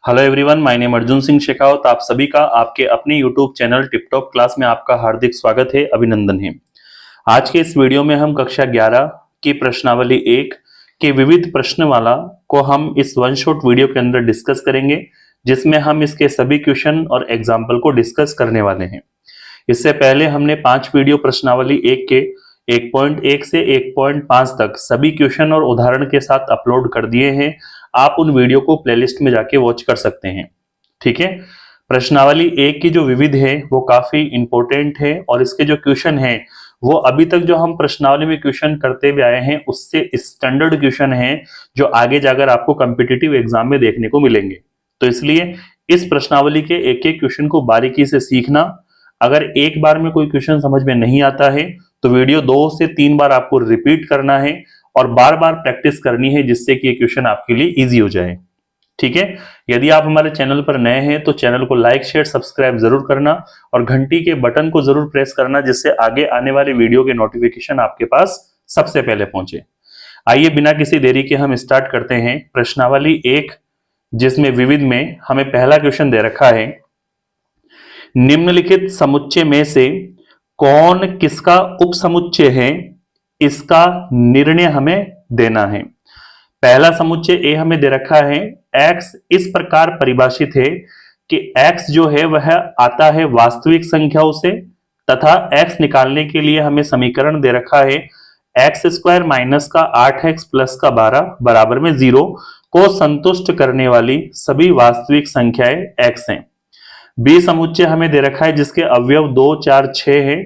Hello everyone, my name Arjun Singh Shekhawat. आप सभी का आपके अपने YouTube channel tip top class में आपका हार्दिक स्वागत है, अभिनंदन है। आज के इस वीडियो में हम कक्षा 11 की प्रश्नावली 1 के विविध प्रश्नमाला को हम इस वन शॉट वीडियो के अंदर डिस्कस करेंगे, जिसमें हम इसके सभी क्वेश्चन और एग्जाम्पल को डिस्कस करने वाले हैं। इससे पहले हमने 5 वीडियो प्रश्नावली 1 के 1.1 से 1.5 तक सभी क्वेश्चन और उदाहरण के साथ अपलोड कर दिए हैं। आप उन वीडियो को प्लेलिस्ट में जाके वॉच कर सकते हैं। ठीक है। प्रश्नावली 1 की जो विविध है वो काफी इंपॉर्टेंट है और इसके जो क्वेश्चन है वो अभी तक जो हम प्रश्नावली में क्वेश्चन करते हुए आए हैं उससे स्टैंडर्ड क्वेश्चन है, जो आगे जाकर आपको कॉम्पिटिटिव एग्जाम में देखने को मिलेंगे। तो इसलिए इस प्रश्नावली के एक एक क्वेश्चन को बारीकी से सीखना। अगर एक बार में कोई क्वेश्चन समझ में नहीं आता है तो वीडियो 2 से 3 बार आपको रिपीट करना है और बार बार प्रैक्टिस करनी है, जिससे कि ये क्वेश्चन आपके लिए इजी हो जाए। ठीक है। यदि आप हमारे चैनल पर नए हैं तो चैनल को लाइक शेयर सब्सक्राइब जरूर करना और घंटी के बटन को जरूर प्रेस करना, जिससे आगे आने वाले वीडियो के नोटिफिकेशन आपके पास सबसे पहले पहुंचे। आइए बिना किसी देरी के हम स्टार्ट करते हैं प्रश्नावली 1, जिसमें विविध में हमें पहला क्वेश्चन दे रखा है, निम्नलिखित समुच्चय में से कौन किसका उपसमुच्चय है, इसका निर्णय हमें देना है। पहला समुच्चय ए हमें दे रखा है, x इस प्रकार परिभाषित है कि x जो है वह आता है वास्तविक संख्याओं से, तथा x निकालने के लिए हमें समीकरण दे रखा है x स्क्वायर माइनस का 8x प्लस का 12 बराबर में 0 को संतुष्ट करने वाली सभी वास्तविक संख्याएं x हैं। बी समुच्चय हमें दे रखा है जिसके अवयव 2 4 6 है।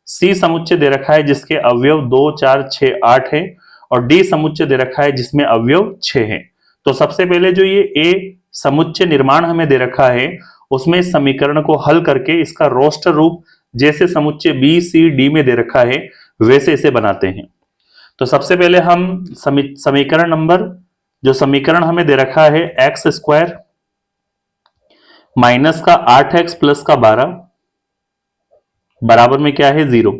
सी समुच्चय दे रखा है जिसके अवयव 2 4 6 8 है और डी समुच्चय दे रखा है जिसमें अवयव 6 है। तो सबसे पहले जो ये ए समुच्चय निर्माण हमें दे रखा है उसमें इस समीकरण को हल करके इसका रोस्टर रूप जैसे समुच्चय बी सी डी में दे रखा है वैसे इसे बनाते हैं। तो सबसे पहले हम समीकरण नंबर जो समीकरण हमें दे रखा है एक्स स्क्वायर माइनस का 8x प्लस का 12 बराबर में क्या है 0।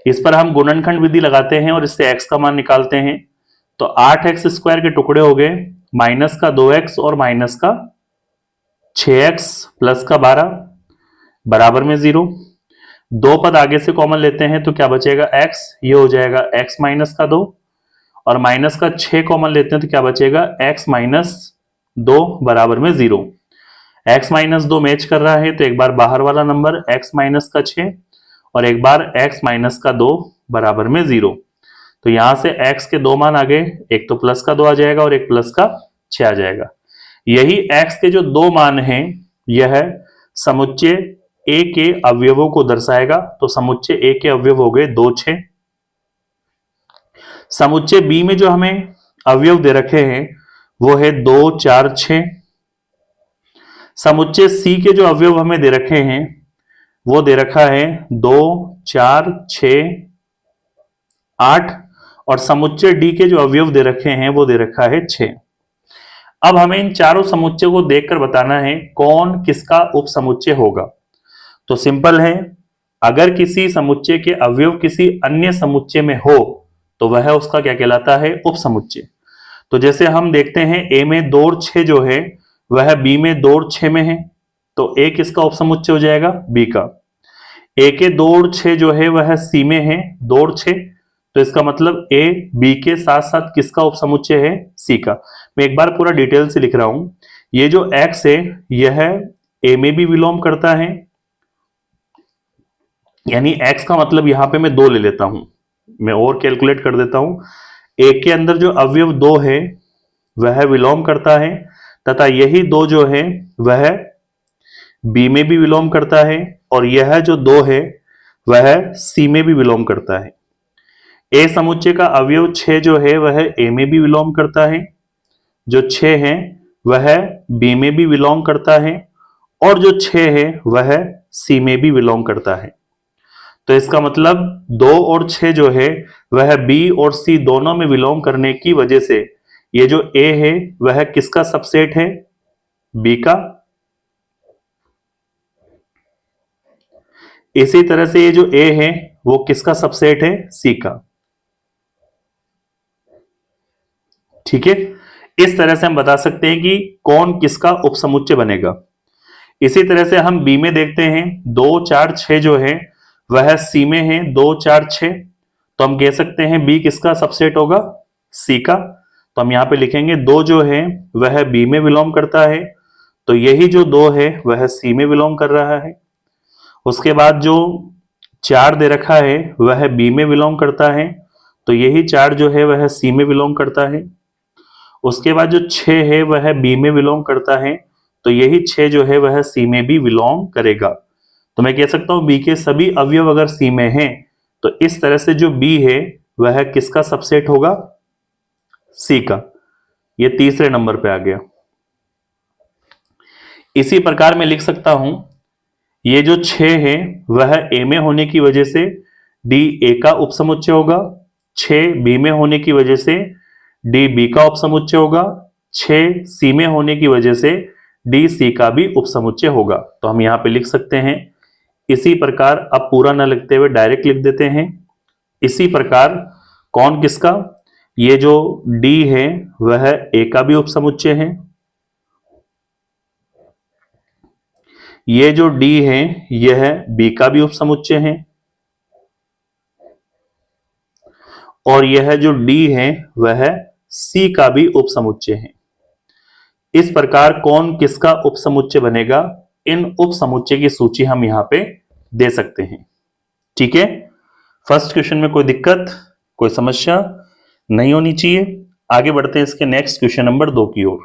इस पर हम गुणनखंड विधि लगाते हैं और इससे x का मान निकालते हैं। तो 8x स्क्वायर के टुकड़े हो गए माइनस का 2x और माइनस का 6x प्लस का 12 बराबर में 0। दो पद आगे से कॉमन लेते हैं तो क्या बचेगा x, ये हो जाएगा x माइनस का 2 और माइनस का 6 कॉमन लेते हैं तो क्या बचेगा x माइनस 2 बराबर में 0। x माइनस 2 मैच कर रहा है तो एक बार बाहर वाला नंबर x माइनस का 6 और एक बार x माइनस का 2 बराबर में 0। तो यहां से x के दो मान आ गए, एक तो प्लस का 2 आ जाएगा और एक प्लस का 6 आ जाएगा। यही x के जो दो मान हैं यह समुच्चय a के अवयवों को दर्शाएगा। तो समुच्चय a के अवयव हो गए 2 6। समुच्चय b में जो हमें अवयव दे रखे हैं वो है 2 4 6। समुच्चय सी के जो अवयव हमें दे रखे हैं वो दे रखा है 2 4 6 8 और समुच्चय डी के जो अवयव दे रखे हैं वो दे रखा है 6। अब हमें इन चारों समुच्चय को देखकर बताना है कौन किसका उपसमुच्चय होगा। तो सिंपल है, अगर किसी समुच्चय के अवयव किसी अन्य समुच्चय में हो तो वह उसका क्या कहलाता है, उपसमुच्चय। तो जैसे हम देखते हैं ए में 2 और 6 जो है वह बी में 2 और 6 में है, तो ए किसका उपसमुच्चय हो जाएगा, बी का। ए के 2 और 6 जो है वह सी में है 2 और 6, तो इसका मतलब ए बी के साथ साथ किसका उपसमुच्चय है, सी का। मैं एक बार पूरा डिटेल से लिख रहा हूं। ये जो एक्स है यह ए में भी विलोम करता है, यानी एक्स का मतलब यहां पे मैं 2 ले लेता हूं, मैं और कैलकुलेट कर देता हूं। ए के अंदर जो अवयव 2 है वह विलोम करता है तथा यही 2 जो है वह बी में भी विलोम करता है और यह जो 2 है वह सी में भी विलोम करता है। ए समुच्चय का अवयव 6 जो है वह ए में भी विलोम करता है, जो 6 है वह बी में भी विलोम करता है और जो 6 है वह सी में भी विलोम करता है। तो इसका मतलब 2 और 6 जो है वह बी और सी दोनों में विलोम करने की वजह से ये जो ए है वह किसका सबसेट है, बी का। इसी तरह से ये जो ए है वो किसका सबसेट है, सी का। ठीक है। इस तरह से हम बता सकते हैं कि कौन किसका उपसमुच्चय बनेगा। इसी तरह से हम बी में देखते हैं 2 4 6 जो है वह सी में है 2 4 6, तो हम कह सकते हैं बी किसका सबसेट होगा, सी का। तो हम यहां पे लिखेंगे 2 जो है वह बी में बिलोंग करता है, तो यही जो 2 है वह सी में बिलोंग कर रहा है। उसके बाद जो 4 दे रखा है वह बी में बिलोंग करता है, तो यही 4 जो है वह सी में बिलोंग करता है। उसके बाद जो 6 है वह बी में बिलोंग करता है, तो यही 6 जो है वह सी में भी बिलोंग करेगा। तो मैं कह सकता हूं बी के सभी अवयव अगर सी में हैं, तो इस तरह से जो बी है वह किसका सबसेट होगा, सी का। ये तीसरे नंबर पे आ गया। इसी प्रकार मैं लिख सकता हूं ये जो 6 है वह ए में होने की वजह से डी ए का उपसमुच्चय होगा, 6 बी में होने की वजह से डी बी का उपसमुच्चय होगा, 6 सी में होने की वजह से डी सी का भी उपसमुच्चय होगा। तो हम यहां पे लिख सकते हैं इसी प्रकार, अब पूरा ना लिखते हुए डायरेक्ट लिख देते हैं। इसी प्रकार कौन किसका, ये जो डी है वह ए का भी उपसमुच्चय है, ये जो डी है यह बी का भी उपसमुच्चय है, और यह जो डी है वह सी का भी उपसमुच्चय है। इस प्रकार कौन किसका उपसमुच्चय बनेगा, इन उपसमुच्चय की सूची हम यहां पे दे सकते हैं। ठीक है, फर्स्ट क्वेश्चन में कोई दिक्कत, कोई समस्या नहीं होनी चाहिए। आगे बढ़ते हैं इसके नेक्स्ट क्वेश्चन नंबर 2 की ओर।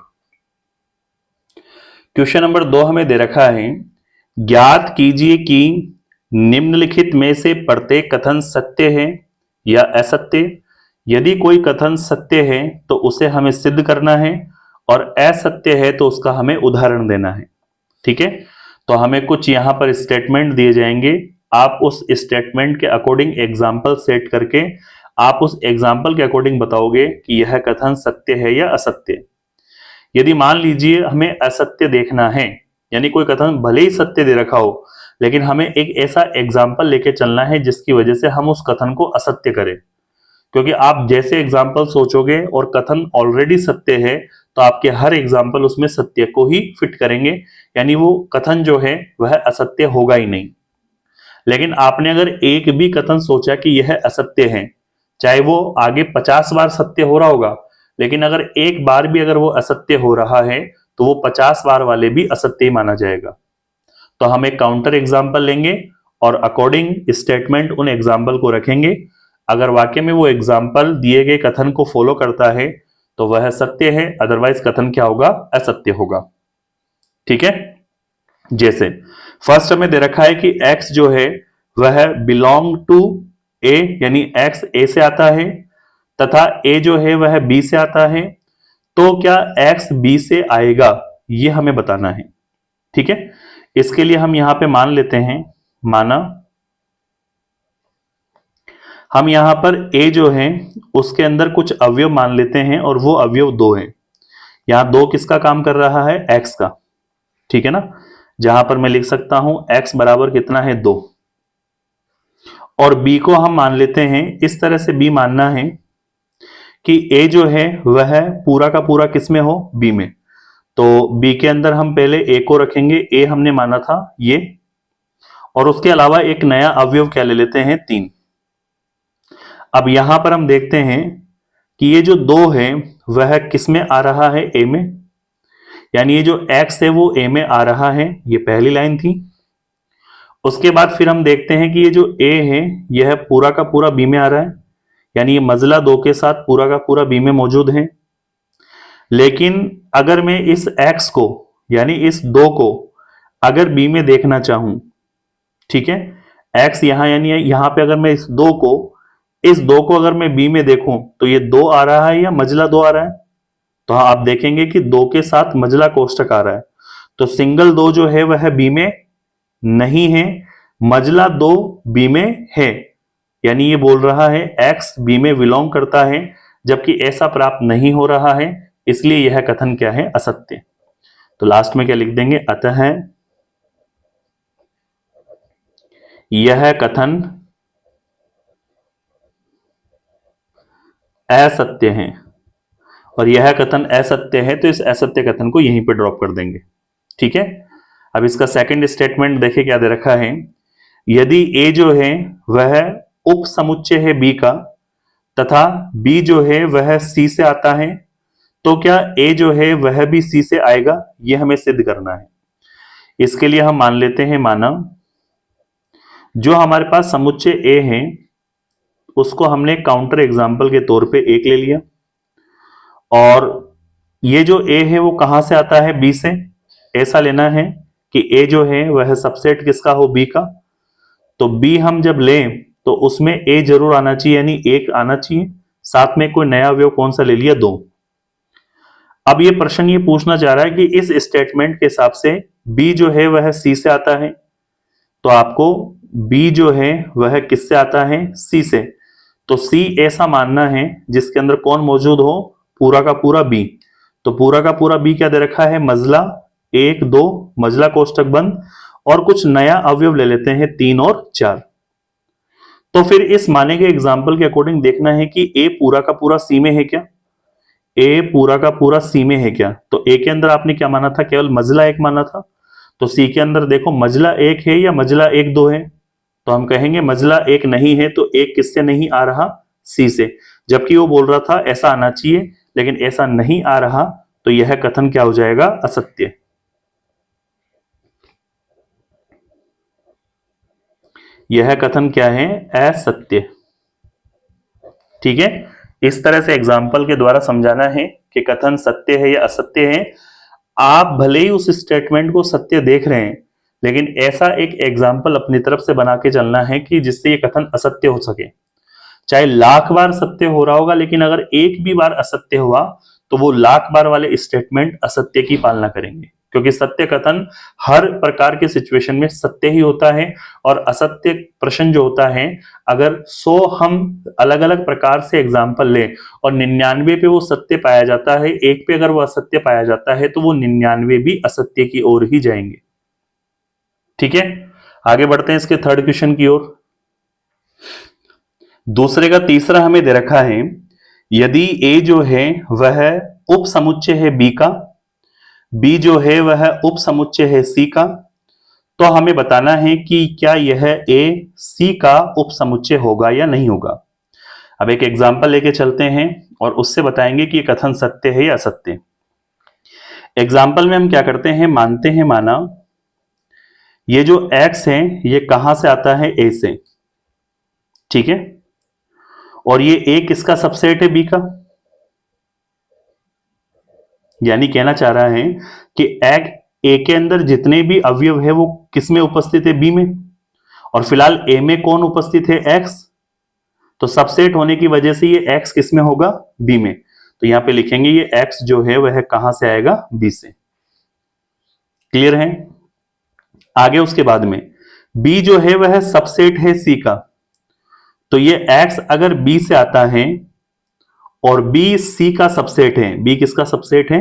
क्वेश्चन नंबर 2 हमें दे रखा है, ज्ञात कीजिए कि निम्नलिखित में से प्रत्येक कथन सत्य है या असत्य। यदि कोई कथन सत्य है तो उसे हमें सिद्ध करना है, और असत्य है तो उसका हमें उदाहरण देना है। ठीक है, तो हमें कुछ यहां पर स्टेटमेंट दिए जाएंगे, आप उस स्टेटमेंट के अकॉर्डिंग एग्जाम्पल सेट करके आप उस एग्जाम्पल के अकॉर्डिंग बताओगे कि यह कथन सत्य है या असत्य। यदि मान लीजिए हमें असत्य देखना है, यानी कोई कथन भले ही सत्य दे रखा हो लेकिन हमें एक ऐसा एग्जाम्पल लेके चलना है जिसकी वजह से हम उस कथन को असत्य करें, क्योंकि आप जैसे एग्जाम्पल सोचोगे और कथन ऑलरेडी सत्य है तो आपके हर एग्जाम्पल उसमें सत्य को ही फिट करेंगे, यानी वो कथन जो है वह असत्य होगा ही नहीं। लेकिन आपने अगर एक भी कथन सोचा कि यह असत्य है, चाहे वो आगे 50 बार सत्य हो रहा होगा, लेकिन अगर एक बार भी अगर वो असत्य हो रहा है तो वो 50 बार वाले भी असत्य ही माना जाएगा। तो हम एक काउंटर एग्जाम्पल लेंगे और अकॉर्डिंग स्टेटमेंट उन एग्जाम्पल को रखेंगे। अगर वाक्य में वो एग्जाम्पल दिए गए कथन को फॉलो करता है तो वह सत्य है, अदरवाइज कथन क्या होगा, असत्य होगा। ठीक है, जैसे फर्स्ट हमें दे रखा है कि x जो है वह बिलोंग टू a, यानी x a से आता है तथा a जो है वह b से आता है, तो क्या x b से आएगा ये हमें बताना है। ठीक है, इसके लिए हम यहां पे मान लेते हैं, माना हम यहां पर a जो है उसके अंदर कुछ अवयव मान लेते हैं और वो अवयव 2 हैं। यहां 2 किसका काम कर रहा है, x का। ठीक है ना, जहां पर मैं लिख सकता हूं x बराबर कितना है, 2। और b को हम मान लेते हैं, इस तरह से b मानना है कि a जो है वह पूरा का पूरा किस में हो, b में। तो b के अंदर हम पहले a को रखेंगे, a हमने माना था ये, और उसके अलावा एक नया अवयव क्या ले लेते हैं, 3। अब यहां पर हम देखते हैं कि ये जो 2 है वह किस में आ रहा है, a में, यानी ये जो x है वो a में आ रहा है, ये पहली लाइन थी। उसके बाद फिर हम देखते हैं कि ये जो a है यह पूरा का पूरा b में आ रहा है, यानी ये मजला 2 के साथ पूरा का पूरा b में मौजूद है। लेकिन अगर मैं इस x को यानी इस 2 को अगर b में देखना चाहूं, ठीक है, x यहां यानी यहां पे अगर मैं इस 2 को अगर मैं b में देखूं तो ये 2 आ रहा है या मजला 2 आ रहा है, तो आप देखेंगे कि 2 के साथ मजला कोष्टक आ रहा है, तो सिंगल 2 जो है वह b में नहीं है, मजला 2 b में है, यानी ये बोल रहा है x b में बिलोंग करता है, जबकि ऐसा प्राप्त नहीं हो रहा है, इसलिए यह कथन क्या है, असत्य। तो लास्ट में क्या लिख देंगे, अतः यह कथन असत्य है। और यह कथन असत्य है, तो इस असत्य कथन को यहीं पे ड्रॉप कर देंगे। ठीक है, अब इसका सेकंड स्टेटमेंट देखिए क्या दे रखा है। यदि ए जो है वह उप समुच्चय है बी का तथा बी जो है वह सी से आता है, तो क्या ए जो है वह भी सी से आएगा, यह हमें सिद्ध करना है। इसके लिए हम मान लेते हैं माना जो हमारे पास समुच्चय ए है उसको हमने काउंटर एग्जाम्पल के तौर पे एक ले लिया, और ये जो ए है वो कहां से आता है, बी से। ऐसा लेना है कि ए जो है वह सबसेट किसका हो, बी का। तो बी हम जब लें तो उसमें ए जरूर आना चाहिए, यानी एक आना चाहिए, साथ में कोई नया अवयव कौन सा ले लिया, 2। अब ये प्रश्न ये पूछना चाह रहा है कि इस स्टेटमेंट के हिसाब से बी जो है वह सी से आता है, तो आपको बी जो है वह किससे आता है, सी से। तो सी ऐसा मानना है जिसके अंदर कौन मौजूद हो, पूरा का पूरा बी। तो पूरा का पूरा बी क्या दे रखा है, मजला 1 2 मजला कोष्टक बंद, और कुछ नया अवयव ले लेते हैं 3 और 4। तो फिर इस माने के एग्जाम्पल के अकॉर्डिंग देखना है कि ए पूरा का पूरा सी में है क्या, ए पूरा का पूरा सी में है क्या। तो ए के अंदर आपने क्या माना था, केवल मजला 1 माना था। तो सी के अंदर देखो मजला 1 है या मजला 1 2 है, तो हम कहेंगे मजला 1 नहीं है, तो 1 किससे नहीं आ रहा, सी से। जबकि वो बोल रहा था ऐसा आना चाहिए, लेकिन ऐसा नहीं आ रहा, तो यह कथन क्या हो जाएगा, असत्य। यह कथन क्या है, असत्य। ठीक है, इस तरह से एग्जाम्पल के द्वारा समझाना है कि कथन सत्य है या असत्य है। आप भले ही उस स्टेटमेंट को सत्य देख रहे हैं, लेकिन ऐसा एक एग्जाम्पल अपनी तरफ से बना के चलना है कि जिससे ये कथन असत्य हो सके। चाहे लाख बार सत्य हो रहा होगा, लेकिन अगर एक भी बार असत्य हुआ तो वो लाख बार वाले स्टेटमेंट असत्य की पालना करेंगे, क्योंकि सत्य कथन हर प्रकार के सिचुएशन में सत्य ही होता है। और असत्य प्रश्न जो होता है, अगर 100 हम अलग अलग प्रकार से एग्जाम्पल लें और 99 पे वो सत्य पाया जाता है, एक पे अगर वो असत्य पाया जाता है, तो वो 99 भी असत्य की ओर ही जाएंगे। ठीक है, आगे बढ़ते हैं इसके थर्ड क्वेश्चन की ओर। दूसरे का तीसरा हमें दे रखा है, यदि ए जो है वह उप समुच्चय है बी का, बी जो है वह उप समुच्चय है सी का, तो हमें बताना है कि क्या यह ए सी का उप समुच्चय होगा या नहीं होगा। अब एक एग्जाम्पल लेके चलते हैं और उससे बताएंगे कि यह कथन सत्य है या असत्य। एग्जाम्पल में हम क्या करते हैं, मानते हैं माना ये जो x है ये कहां से आता है, a से। ठीक है, और ये a किसका सबसेट है, b का। यानी कहना चाह रहा है कि a के अंदर जितने भी अवयव है वो किस में उपस्थित है, b में। और फिलहाल a में कौन उपस्थित है, x। तो सबसेट होने की वजह से ये x किस में होगा, b में। तो यहां पे लिखेंगे ये x जो है वह कहां से आएगा, b से। क्लियर है। आगे उसके बाद में b जो है वह सबसेट है c का, तो ये x अगर b से आता है और b c का सबसेट है, b किसका सबसेट है,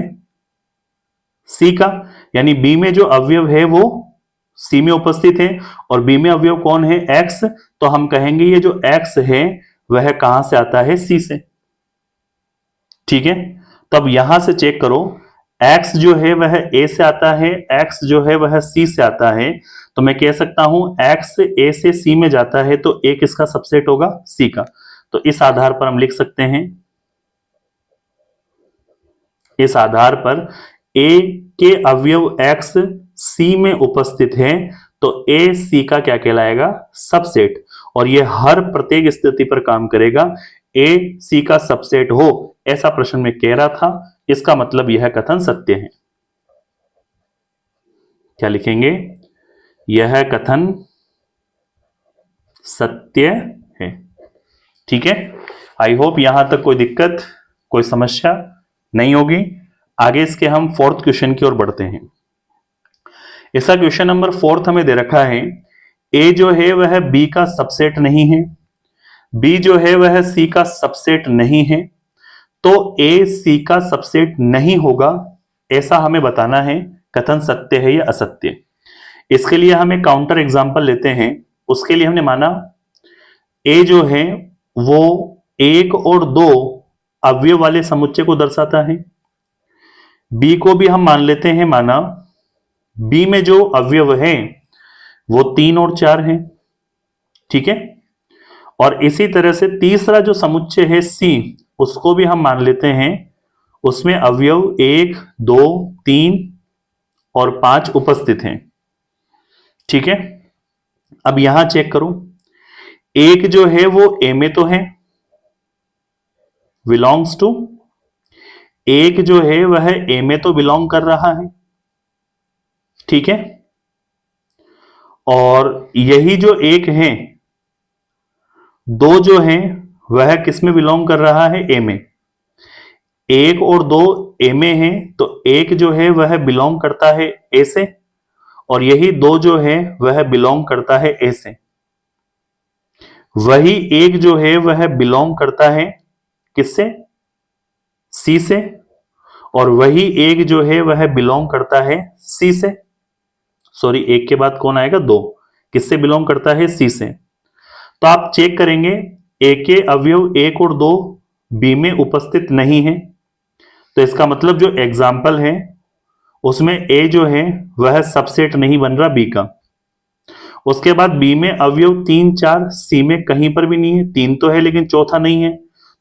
c का, यानी b में जो अवयव है वो c में उपस्थित है, और b में अवयव कौन है, x। तो हम कहेंगे ये जो x है वह कहां से आता है, c से। ठीक है, तो अब यहां से चेक करो, x जो है वह a से आता है, x जो है वह c से आता है। तो मैं कह सकता हूं x a से c में जाता है, तो a किसका सबसेट होगा, c का। तो इस आधार पर हम लिख सकते हैं, इस आधार पर a के अवयव x c में उपस्थित है, तो a c का क्या कहलाएगा, सबसेट। और यह हर प्रत्येक स्थिति पर काम करेगा, a c का सबसेट हो, ऐसा प्रश्न में कह रहा था। इसका मतलब यह कथन सत्य है। क्या लिखेंगे, यह कथन सत्य है। ठीक है, आई होप यहां तक कोई दिक्कत, कोई समस्या नहीं होगी। आगे इसके हम फोर्थ क्वेश्चन की ओर बढ़ते हैं। इसका क्वेश्चन नंबर 4 हमें दे रखा है, ए जो है वह बी का सबसेट नहीं है, बी जो है वह सी का सबसेट नहीं है, तो ए सी का सबसेट नहीं होगा, ऐसा हमें बताना है। कथन सत्य है या असत्य। इसके लिए हम एक काउंटर एग्जांपल लेते हैं। उसके लिए हमने माना ए जो है वो 1 और 2 अवयव वाले समुच्चय को दर्शाता है। बी को भी हम मान लेते हैं माना। बी में जो अवयव हैं वो 3 और 4 हैं, ठीक है। और इसी तरह से तीसरा जो समुच्चय है सी, उसको भी हम मान लेते हैं, उसमें अवयव 1, 2, 3 और 5 उपस्थित हैं, ठीक है। अब यहां चेक करो, एक जो है वो ए में तो है, बिलोंग्स टू, एक जो है वह ए में तो बिलोंग कर रहा है, ठीक है। और यही जो एक है, दो जो है वह किस में बिलोंग कर रहा है, ए में। एक और दो ए में है, तो एक जो है वह बिलोंग करता है ए से, और यही दो जो है वह बिलोंग करता है ए से। वही एक जो है वह बिलोंग करता है किससे, सी से, और वही एक जो है वह बिलोंग करता है सी से, सॉरी एक के बाद कौन आएगा, दो, किससे बिलोंग करता है, सी से। तो आप चेक करेंगे ए के अवयव 1 और 2 बी में उपस्थित नहीं है, तो इसका मतलब जो एग्जाम्पल है उसमें ए जो है वह सबसेट नहीं बन रहा बी का। उसके बाद बी में अवयव 3, 4 सी में कहीं पर भी नहीं है, 3 तो है लेकिन चौथा नहीं है,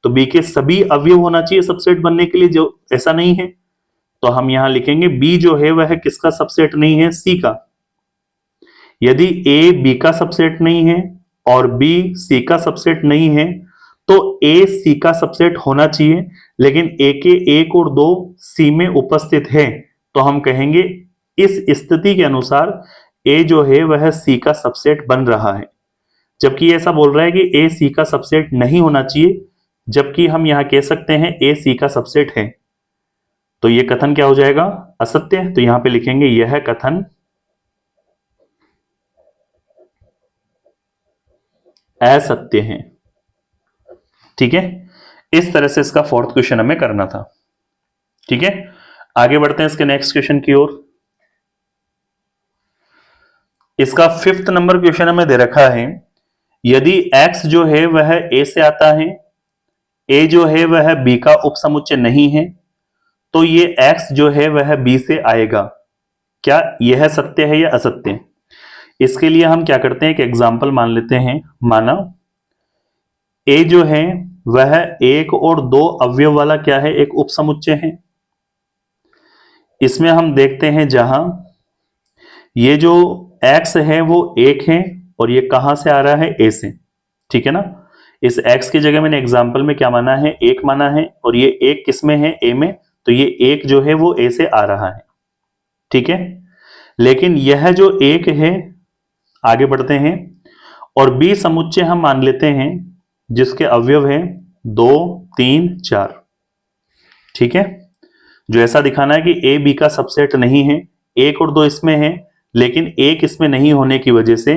तो बी के सभी अवयव होना चाहिए सबसेट बनने के लिए, जो ऐसा नहीं है। तो हम यहां लिखेंगे बी जो है वह किसका सबसेट नहीं है, सी का। यदि ए बी का सबसेट नहीं है और बी सी का सबसेट नहीं है, तो ए सी का सबसेट होना चाहिए, लेकिन ए के 1 और 2 सी में उपस्थित है, तो हम कहेंगे इस स्थिति के अनुसार ए जो है वह सी का सबसेट बन रहा है। जबकि ऐसा बोल रहा है कि ए सी का सबसेट नहीं होना चाहिए, जबकि हम यहां कह सकते हैं ए सी का सबसेट है। तो यह कथन क्या हो जाएगा, असत्य। तो यहां पे लिखेंगे यह कथन असत्य है, ठीक है। इस तरह से इसका 4th क्वेश्चन हमें करना था, ठीक है। आगे बढ़ते हैं इसके नेक्स्ट क्वेश्चन की ओर। इसका 5th नंबर क्वेश्चन हमें दे रखा है, यदि x जो है वह a से आता है, a जो है वह b का उपसमुच्चय नहीं है, तो ये x जो है वह b से आएगा। क्या यह सत्य है या असत्य? इसके लिए हम क्या करते हैं, एक एग्जाम्पल मान लेते हैं। माना a जो है वह 1 और 2 अवयव वाला क्या है, एक उपसमुच्चय है। इसमें हम देखते हैं जहां ये जो x है वो 1 है, और ये कहां से आ रहा है, a से, ठीक है ना। इस x की जगह मैंने एग्जाम्पल में क्या माना है, 1 माना है, और ये 1 किस में है, a में, तो ये 1 जो है वो a से आ रहा है, ठीक है। लेकिन यह जो 1 है, आगे बढ़ते हैं, और b समुच्चय हम मान लेते हैं जिसके अवयव है 2, 3, 4, ठीक है। जो ऐसा दिखाना है कि a b का सबसेट नहीं है, 1 और 2 इसमें है, लेकिन 1 इसमें नहीं होने की वजह से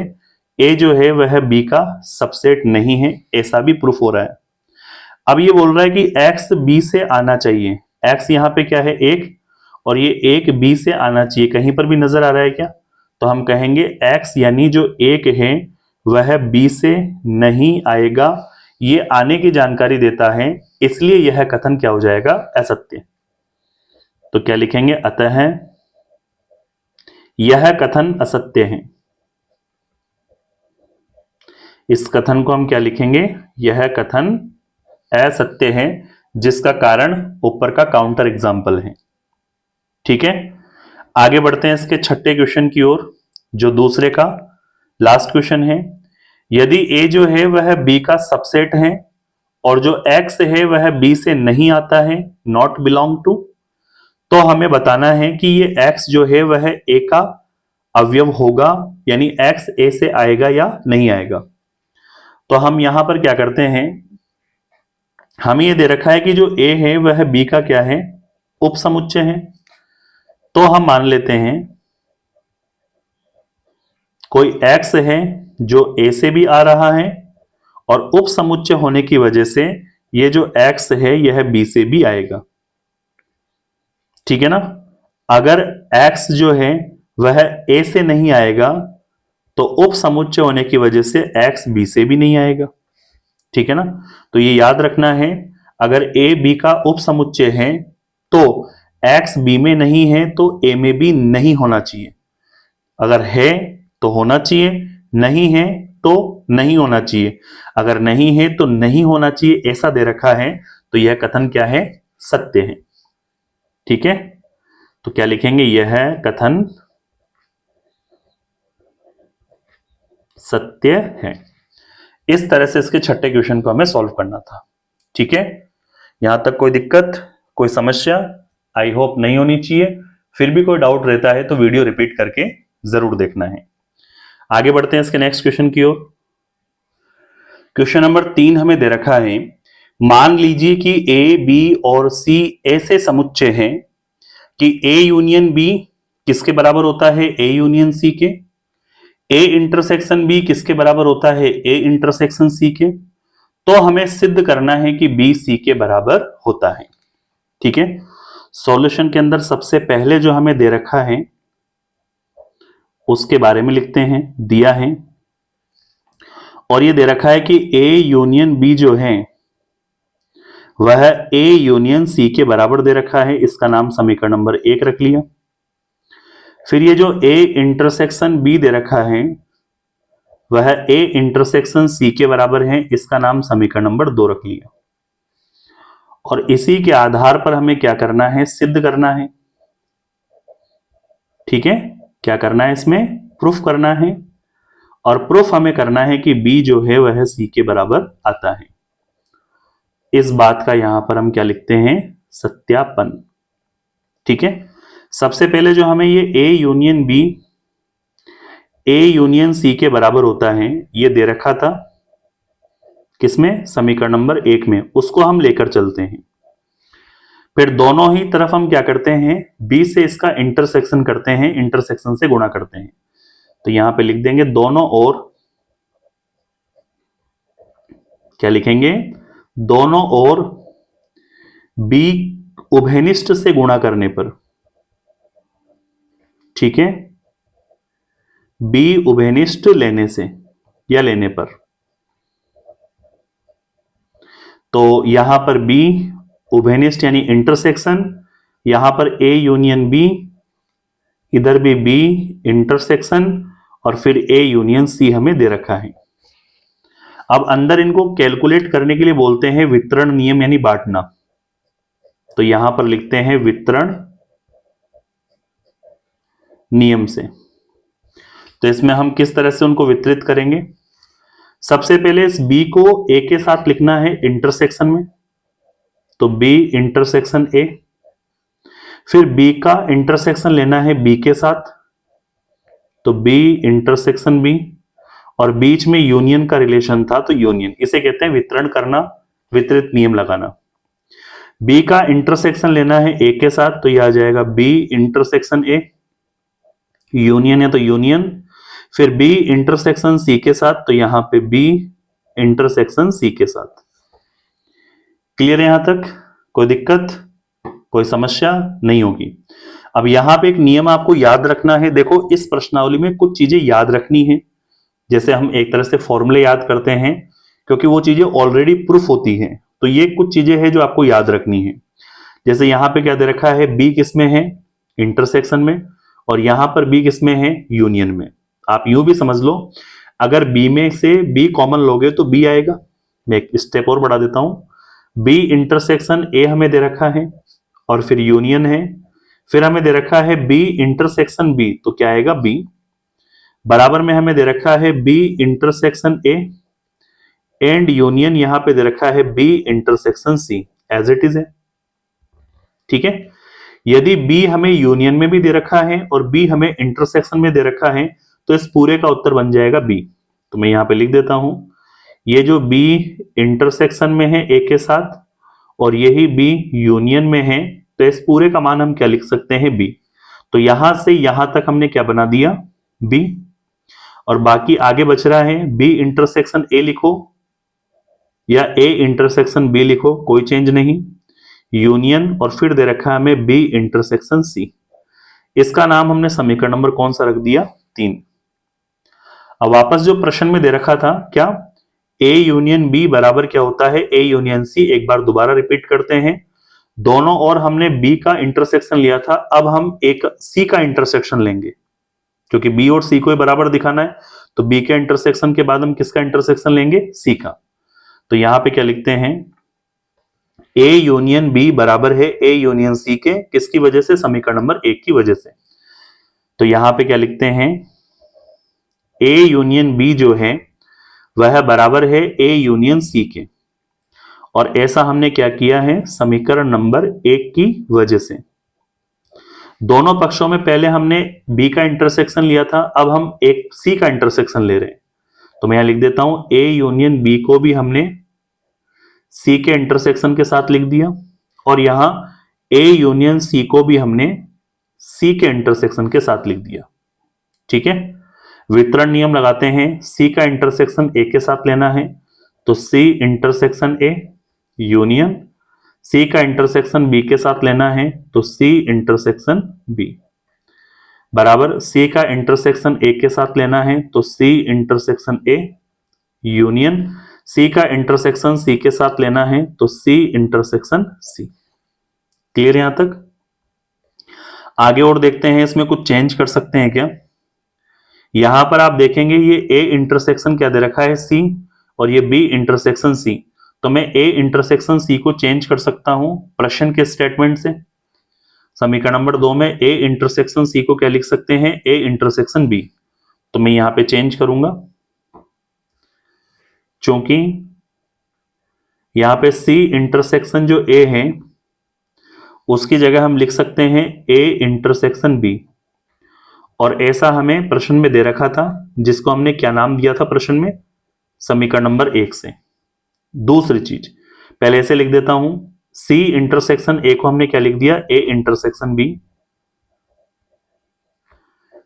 a जो है वह b का सबसेट नहीं है, ऐसा भी प्रूफ हो रहा है। अब ये बोल रहा है कि x b से आना चाहिए। x यहां पे क्या है, 1, और ये 1 b से आना चाहिए, कहीं पर भी नजर आ रहा है क्या? तो हम कहेंगे x यानी जो 1 है वह b से नहीं आएगा, ये आने की जानकारी देता है, इसलिए यह कथन क्या हो जाएगा, असत्य। तो क्या लिखेंगे, अतः यह कथन असत्य है। इस कथन को हम क्या लिखेंगे, यह कथन असत्य है, जिसका कारण ऊपर का काउंटर एग्जाम्पल है, ठीक है। आगे बढ़ते हैं इसके 6ठे क्वेश्चन की ओर, जो दूसरे का लास्ट क्वेश्चन है। यदि a जो है वह b का सबसेट है, और जो x है वह b से नहीं आता है, नॉट बिलोंग टू, तो हमें बताना है कि ये x जो है वह a का अवयव होगा, यानी x a से आएगा या नहीं आएगा। तो हम यहां पर क्या करते हैं, हमें ये दे रखा है कि जो a है वह b का क्या है, उपसमुच्चय है। तो हम मान लेते हैं कोई x है जो a से भी आ रहा है, और उपसमुच्चय होने की वजह से ये जो x है यह b से भी आएगा, ठीक है ना। अगर x जो है वह a से नहीं आएगा, तो उपसमुच्चय होने की वजह से x b से भी नहीं आएगा, ठीक है ना। तो ये याद रखना है, अगर ए बी का उप समुच्चय है तो एक्स बी में नहीं है तो ए में भी नहीं होना चाहिए। अगर है तो होना चाहिए, नहीं है तो नहीं होना चाहिए। अगर नहीं है तो नहीं होना चाहिए ऐसा दे रखा है तो यह कथन क्या है? सत्य है। ठीक है, तो क्या लिखेंगे? यह कथन सत्य है। इस तरह से इसके छठे क्वेश्चन को हमें सॉल्व करना था। ठीक है, यहां तक कोई दिक्कत, कोई समस्या? आई होप नहीं होनी चाहिए। फिर भी कोई डाउट रहता है तो वीडियो रिपीट करके जरूर देखना है। आगे बढ़ते हैं इसके नेक्स्ट क्वेश्चन की ओर। क्वेश्चन नंबर 3 हमें दे रखा है, मान लीजिए कि ए बी और सी ऐसे समुच्चय हैं कि ए यूनियन बी किसके बराबर होता है? ए यूनियन सी के। ए इंटरसेक्शन बी किसके बराबर होता है? ए इंटरसेक्शन सी के। तो हमें सिद्ध करना है कि बी सी के बराबर होता है। ठीक है, सॉल्यूशन के अंदर सबसे पहले जो हमें दे रखा है उसके बारे में लिखते हैं, दिया है। और ये दे रखा है कि ए यूनियन बी जो है वह ए यूनियन सी के बराबर दे रखा है। इसका नाम समीकरण नंबर 1 रख लिया। फिर ये जो ए इंटरसेक्शन बी दे रखा है वह ए इंटरसेक्शन सी के बराबर है। इसका नाम समीकरण नंबर 2 रख लिया। और इसी के आधार पर हमें क्या करना है? सिद्ध करना है। ठीक है, क्या करना है? इसमें प्रूफ करना है। और प्रूफ हमें करना है कि बी जो है वह सी के बराबर आता है। इस बात का यहां पर हम क्या लिखते हैं? सत्यापन। ठीक है, सबसे पहले जो हमें ये A union B A union C के बराबर होता है ये दे रखा था किसमें? समीकरण नंबर 1 में। उसको हम लेकर चलते हैं। फिर दोनों ही तरफ हम क्या करते हैं? बी से इसका इंटरसेक्शन करते हैं, इंटरसेक्शन से गुणा करते हैं। तो यहां पे लिख देंगे दोनों ओर, क्या लिखेंगे? दोनों ओर बी उभयनिष्ठ से गुणा करने पर। ठीक है, बी उभयनिष्ठ लेने से या लेने पर। तो यहां पर बी उभयनिष्ठ यानी इंटरसेक्शन, यहां पर ए यूनियन बी, इधर भी बी इंटरसेक्शन, और फिर ए यूनियन सी हमें दे रखा है। अब अंदर इनको कैलकुलेट करने के लिए बोलते हैं वितरण नियम यानी बांटना। तो यहां पर लिखते हैं वितरण नियम से। तो इसमें हम किस तरह से उनको वितरित करेंगे? सबसे पहले इस बी को ए के साथ लिखना है इंटरसेक्शन में, तो बी इंटरसेक्शन ए। फिर बी का इंटरसेक्शन लेना है बी के साथ, तो बी इंटरसेक्शन बी। और बीच में यूनियन का रिलेशन था तो यूनियन, इसे कहते हैं वितरण करना, वितरित नियम लगाना। बी का इंटरसेक्शन लेना है ए के साथ, तो यह आ जाएगा बी इंटरसेक्शन ए। यूनियन है तो यूनियन। फिर बी इंटरसेक्शन सी के साथ, तो यहां पे बी इंटरसेक्शन सी के साथ। क्लियर है यहां तक? कोई दिक्कत, कोई समस्या नहीं होगी। अब यहां पे एक नियम आपको याद रखना है। देखो, इस प्रश्नावली में कुछ चीजें याद रखनी है। जैसे हम एक तरह से फॉर्मूले याद करते हैं, क्योंकि वो चीजें ऑलरेडी प्रूफ होती हैं। तो ये कुछ चीजें हैं जो आपको याद रखनी है। जैसे यहां पे क्या दे रखा है? बी किसमें है? इंटरसेक्शन में। और यहां पर बी किसमें है? यूनियन में। आप यूं भी समझ लो, अगर बी में से बी कॉमन लोगे तो बी आएगा। मैं एक स्टेप और बढ़ा देता हूं। बी इंटरसेक्शन ए हमें दे रखा है और फिर यूनियन है। फिर हमें दे रखा है बी इंटरसेक्शन बी, तो क्या आएगा? बी। बराबर में हमें दे रखा है B intersection A and union यहां पे दे रखा है B intersection C, as it is है। ठीक है, यदि बी हमें यूनियन में भी दे रखा है और बी हमें इंटरसेक्शन में दे रखा है तो इस पूरे का उत्तर बन जाएगा बी। तो मैं यहां पे लिख देता हूं, ये जो बी इंटरसेक्शन में है ए के साथ और यही बी यूनियन में है, तो इस पूरे का मान हम क्या लिख सकते हैं? बी। तो यहां से यहां तक हमने क्या बना दिया? बी। और बाकी आगे बच रहा है बी इंटरसेक्शन ए लिखो या ए इंटरसेक्शन बी लिखो, कोई चेंज नहीं। यूनियन और फिर दे रखा है हमें बी इंटरसेक्शन सी। इसका नाम हमने समीकरण नंबर कौन सा रख दिया? 3। अब वापस जो प्रश्न में दे रखा था क्या? ए यूनियन बी बराबर क्या होता है, ए यूनियन सी। एक बार दोबारा रिपीट करते हैं, दोनों और हमने बी का इंटरसेक्शन लिया था, अब हम एक सी का इंटरसेक्शन लेंगे, क्योंकि बी और सी को बराबर दिखाना है। तो बी के इंटरसेक्शन के बाद हम किसका इंटरसेक्शन लेंगे, सी का। तो यहां पे क्या लिखते हैं, ए यूनियन बी बराबर है ए यूनियन सी के, किसकी वजह से, समीकरण नंबर 1 की वजह से। तो यहां पे क्या लिखते हैं, ए यूनियन बी जो है वह बराबर है ए यूनियन सी के, और ऐसा हमने क्या किया है, समीकरण नंबर 1 की वजह से। दोनों पक्षों में पहले हमने बी का इंटरसेक्शन लिया था, अब हम एक सी का इंटरसेक्शन ले रहे हैं। तो मैं यहां लिख देता हूं, ए यूनियन बी को भी हमने सी के इंटरसेक्शन के साथ लिख दिया, और यहां ए यूनियन सी को भी हमने सी के इंटरसेक्शन के साथ लिख दिया। ठीक है, वितरण नियम लगाते हैं, सी का इंटरसेक्शन ए के साथ लेना है, तो सी इंटरसेक्शन ए यूनियन, सी का इंटरसेक्शन बी के साथ लेना है, तो सी इंटरसेक्शन बी, बराबर सी का इंटरसेक्शन ए के साथ लेना है, तो सी इंटरसेक्शन ए यूनियन, सी का इंटरसेक्शन सी के साथ लेना है, तो सी इंटरसेक्शन सी। क्लियर यहां तक? आगे और देखते हैं, इसमें कुछ चेंज कर सकते हैं क्या। यहां पर आप देखेंगे ये ए इंटरसेक्शन क्या दे रखा है, सी, और ये बी इंटरसेक्शन सी। तो मैं ए इंटरसेक्शन सी को चेंज कर सकता हूं प्रश्न के स्टेटमेंट से। समीकरण नंबर 2 में ए इंटरसेक्शन सी को क्या लिख सकते हैं, ए इंटरसेक्शन बी। तो मैं यहां पे चेंज करूंगा, क्योंकि यहां पे सी इंटरसेक्शन जो ए है उसकी जगह हम लिख सकते हैं ए इंटरसेक्शन बी, और ऐसा हमें प्रश्न में दे रखा था, जिसको हमने क्या नाम दिया था प्रश्न में, समीकरण नंबर 1 से। दूसरी चीज पहले ऐसे लिख देता हूं, सी इंटरसेक्शन ए को हमने क्या लिख दिया, ए इंटरसेक्शन बी,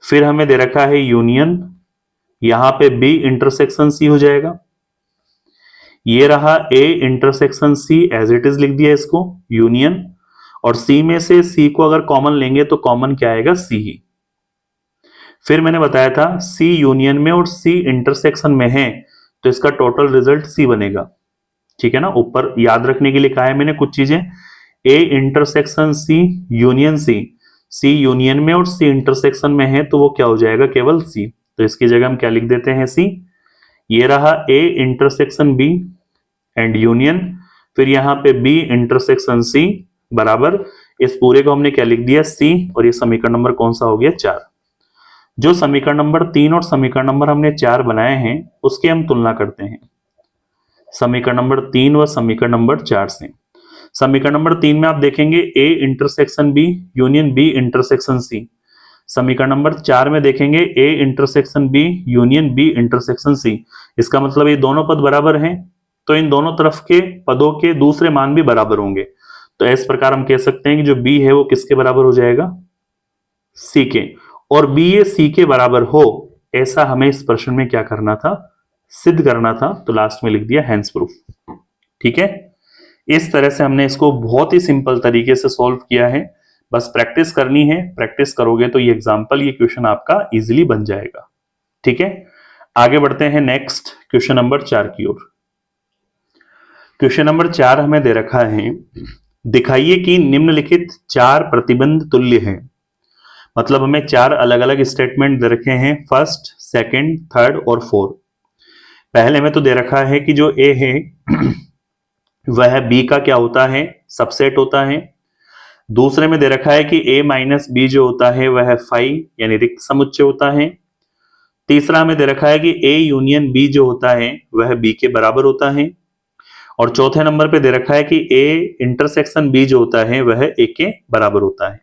फिर हमें दे रखा है यूनियन, यहां पे बी इंटरसेक्शन सी हो जाएगा, ये रहा A intersection C, as it is लिख दिया इसको यूनियन, और सी में से सी को अगर कॉमन लेंगे तो कॉमन क्या आएगा, सी ही। फिर मैंने बताया था सी यूनियन में और सी इंटरसेक्शन में है, तो इसका टोटल रिजल्ट सी बनेगा। ठीक है ना, ऊपर याद रखने के लिए कहा है मैंने कुछ चीजें, A intersection C union C, C union में और सी इंटरसेक्शन में है, तो वो क्या हो जाएगा, केवल सी। तो इसकी जगह हम क्या लिख देते हैं, सी। ये रहा A intersection B and union, फिर यहां पे बी इंटरसेक्शन सी, बराबर इस पूरे को हमने क्या लिख दिया, सी, और ये समीकरण नंबर कौन सा हो गया, 4। जो समीकरण नंबर 3 और समीकरण नंबर हमने 4 बनाए हैं उसकी हम तुलना करते हैं समीकरण नंबर 3 व समीकरण नंबर 4 से। समीकरण नंबर 3 में आप देखेंगे A intersection B union B intersection C. समीकरण नंबर 4 में देखेंगे A intersection B union B intersection C. इसका मतलब ये दोनों पद बराबर हैं, तो इन दोनों तरफ के पदों के दूसरे मान भी बराबर होंगे। तो इस प्रकार हम कह सकते हैं कि जो बी है वो किसके बराबर हो जाएगा, सी के, और बी ये सी के बराबर हो, ऐसा हमें इस प्रश्न में क्या करना था, सिद्ध करना था। तो लास्ट में लिख दिया हैंस प्रूफ। ठीक है, इस तरह से हमने इसको बहुत ही सिंपल तरीके से सॉल्व किया है। बस प्रैक्टिस करनी है, प्रैक्टिस करोगे तो ये एग्जाम्पल, ये क्वेश्चन आपका इजीली बन जाएगा। ठीक है, आगे बढ़ते हैं नेक्स्ट क्वेश्चन नंबर 4 की ओर। क्वेश्चन नंबर 4 हमें दे रखा है, दिखाइए कि निम्नलिखित 4 प्रतिबंध तुल्य हैं। मतलब हमें 4 अलग अलग स्टेटमेंट दे रखे हैं, फर्स्ट, सेकंड, थर्ड और फोर्थ। पहले में तो दे रखा है कि जो ए है वह बी का क्या होता है, सबसेट होता है। दूसरे में दे रखा है कि a माइनस बी जो होता है वह फाई यानी रिक्त समुच्चय होता है। तीसरा में दे रखा है कि a यूनियन b जो होता है वह b के बराबर होता है। और चौथे नंबर पे दे रखा है कि a इंटरसेक्शन b जो होता है वह a के बराबर होता है।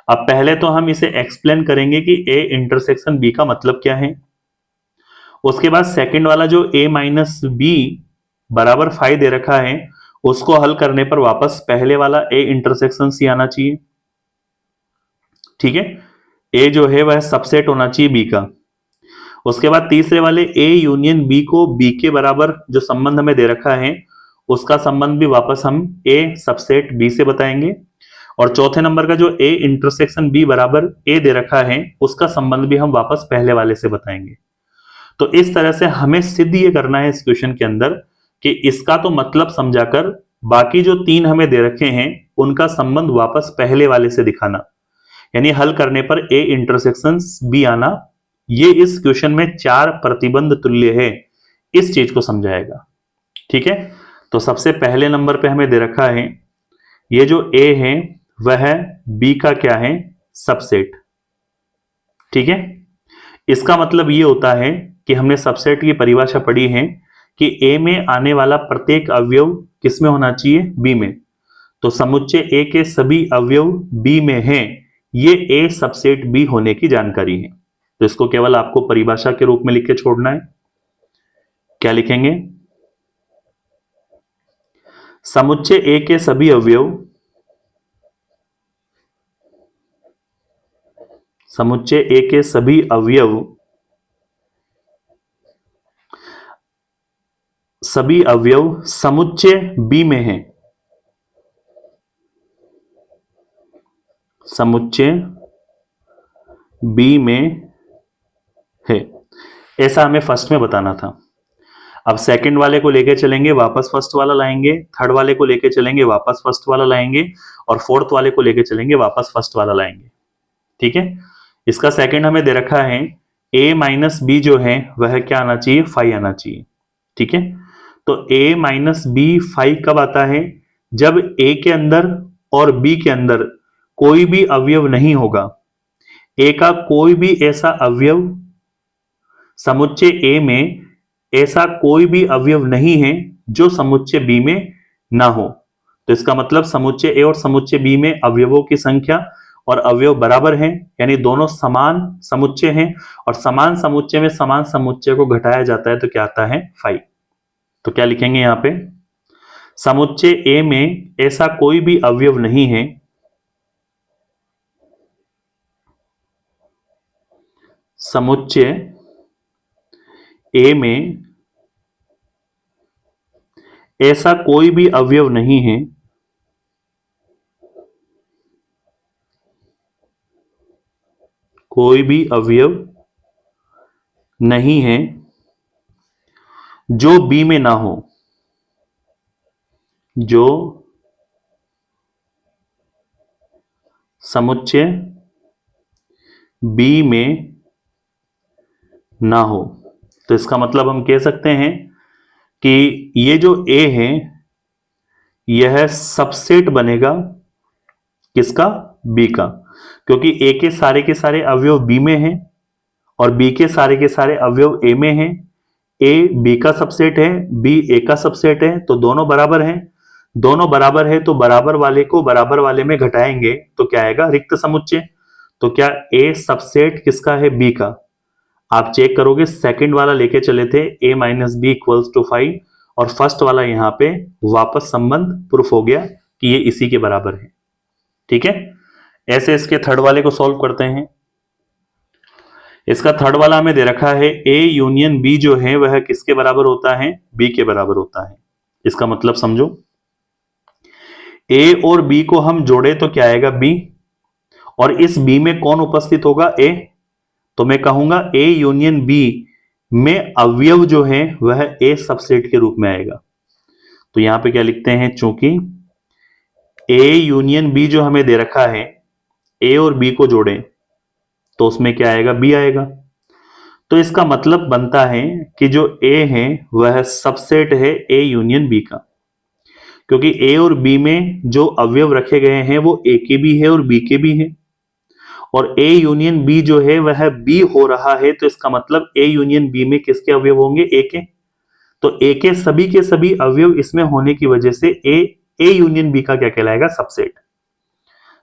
अब पहले तो हम इसे एक्सप्लेन करेंगे कि a इंटरसेक्शन b का मतलब क्या है। उसके बाद सेकंड वाला जो a माइनस बी बराबर फाई दे रखा है उसको हल करने पर वापस पहले वाला a इंटरसेक्शन सी आना चाहिए। ठीक है, a जो है वह सबसेट होना चाहिए b का। उसके बाद तीसरे वाले a यूनियन b को b के बराबर जो संबंध हमें दे रखा है उसका संबंध भी वापस हम a सबसेट b से बताएंगे। और चौथे नंबर का जो a इंटरसेक्शन b बराबर a दे रखा है उसका संबंध भी हम वापस पहले वाले से बताएंगे। तो इस तरह से हमें सिद्ध ये करना है इस क्वेश्चन के अंदर कि इसका तो मतलब समझाकर बाकी जो 3 हमें दे रखे हैं उनका संबंध वापस पहले वाले से दिखाना, यानी हल करने पर ए इंटरसेक्शन बी आना। ये इस क्वेश्चन में 4 प्रतिबंध तुल्य है, इस चीज को समझाएगा। ठीक है, तो सबसे पहले नंबर पे हमें दे रखा है ये जो ए है वह बी का क्या है, सबसेट। ठीक है, इसका मतलब ये होता है कि हमने सबसेट की परिभाषा पढ़ी है कि ए में आने वाला प्रत्येक अवयव किसमें होना चाहिए, बी में। तो समुच्चय ए के सभी अवयव बी में हैं, ये ए सबसेट बी होने की जानकारी है। तो इसको केवल आपको परिभाषा के रूप में लिख के छोड़ना है। क्या लिखेंगे, समुच्चय ए के सभी अवयव, समुच्चय ए के सभी अवयव, सभी अवयव समुच्चय बी में हैं, समुच्चय बी में है। ऐसा हमें फर्स्ट में बताना था। अब सेकंड वाले को लेके चलेंगे, वापस फर्स्ट वाला लाएंगे, थर्ड वाले को लेके चलेंगे, वापस फर्स्ट वाला लाएंगे, और फोर्थ वाले को लेके चलेंगे, वापस फर्स्ट वाला लाएंगे। ठीक है, इसका सेकंड हमें दे रखा है a माइनस बी जो है वह क्या आना चाहिए, 5 आना चाहिए। ठीक है, तो a माइनस बी 5 कब आता है, जब a के अंदर और b के अंदर कोई भी अवयव नहीं होगा। a का कोई भी ऐसा अवयव, समुच्चय a में ऐसा कोई भी अवयव नहीं है जो समुच्चय b में ना हो। तो इसका मतलब समुच्चय a और समुच्चय b में अवयवों की संख्या और अवयव बराबर हैं, यानी दोनों समान समुच्चय हैं, और समान समुच्चय में समान समुच्चय को घटाया जाता है तो क्या आता है, 5। तो क्या लिखेंगे यहां पे, समुच्चय ए में ऐसा कोई भी अवयव नहीं है, समुच्चय ए में ऐसा कोई भी अवयव नहीं है कोई भी अवयव नहीं है जो बी में ना हो, जो समुच्चय बी में ना हो। तो इसका मतलब हम कह सकते हैं कि ये जो ए है यह सबसेट बनेगा किसका, बी का, क्योंकि ए के सारे अवयव बी में हैं और बी के सारे अवयव ए में हैं। ए बी का सबसेट है, बी ए का सबसेट है, तो दोनों बराबर हैं। दोनों बराबर है तो बराबर वाले को बराबर वाले में घटाएंगे तो क्या आएगा, रिक्त समुच्चय। तो क्या ए सबसेट किसका है, बी का। आप चेक करोगे, सेकंड वाला लेके चले थे a minus B equals to 5, और फर्स्ट वाला यहां पे वापस संबंध प्रूफ हो गया कि ये इसी के बराबर है। ठीक है, ऐसे इसके थर्ड वाले को सॉल्व करते हैं। इसका थर्ड वाला हमें दे रखा है a यूनियन b जो है वह किसके बराबर होता है, b के बराबर होता है। इसका मतलब समझो, a और b को हम जोड़े तो क्या आएगा, b, और इस b में कौन उपस्थित होगा, a। तो मैं कहूंगा a यूनियन b में अवयव जो है वह a सबसेट के रूप में आएगा। तो यहां पे क्या लिखते हैं, चूंकि a यूनियन b जो हमें दे रखा है, a और b को जोड़ें तो उसमें क्या आएगा, b आएगा। तो इसका मतलब बनता है कि जो a है वह सबसेट है a यूनियन b का, क्योंकि a और b में जो अवयव रखे गए हैं वो a के भी है और b के भी है, और A यूनियन B जो है वह B हो रहा है। तो इसका मतलब A यूनियन B में किसके अवयव होंगे, A के। तो A के सभी अवयव इसमें होने की वजह से A यूनियन B का क्या कहलाएगा, सबसेट।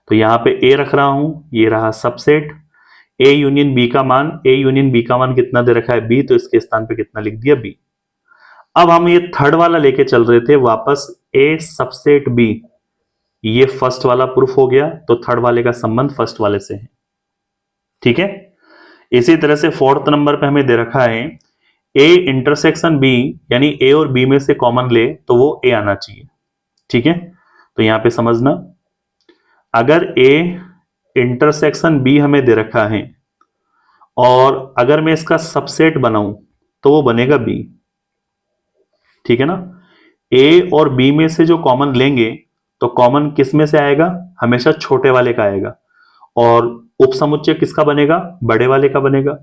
तो यहां पे A रख रहा हूं, ये रहा सबसेट। A यूनियन B का मान, A यूनियन B का मान कितना दे रखा है, B, तो इसके स्थान पे कितना लिख दिया, B। अब हम ये थर्ड वाला लेके चल रहे थे वापस, A सबसेट B, ये फर्स्ट वाला प्रूफ हो गया, तो थर्ड वाले का संबंध फर्स्ट वाले से है। ठीक है, इसी तरह से फोर्थ नंबर पे हमें दे रखा है A इंटरसेक्शन B, यानी A और B में से कॉमन ले तो वो A आना चाहिए। ठीक है, तो यहां पे समझना, अगर A इंटरसेक्शन B हमें दे रखा है और अगर मैं इसका सबसेट बनाऊं तो वो बनेगा बी। ठीक है ना, ए और बी में से जो कॉमन लेंगे तो कॉमन किस में से आएगा, हमेशा छोटे वाले का आएगा, और उपसमुच्चय किसका बनेगा, बड़े वाले का बनेगा।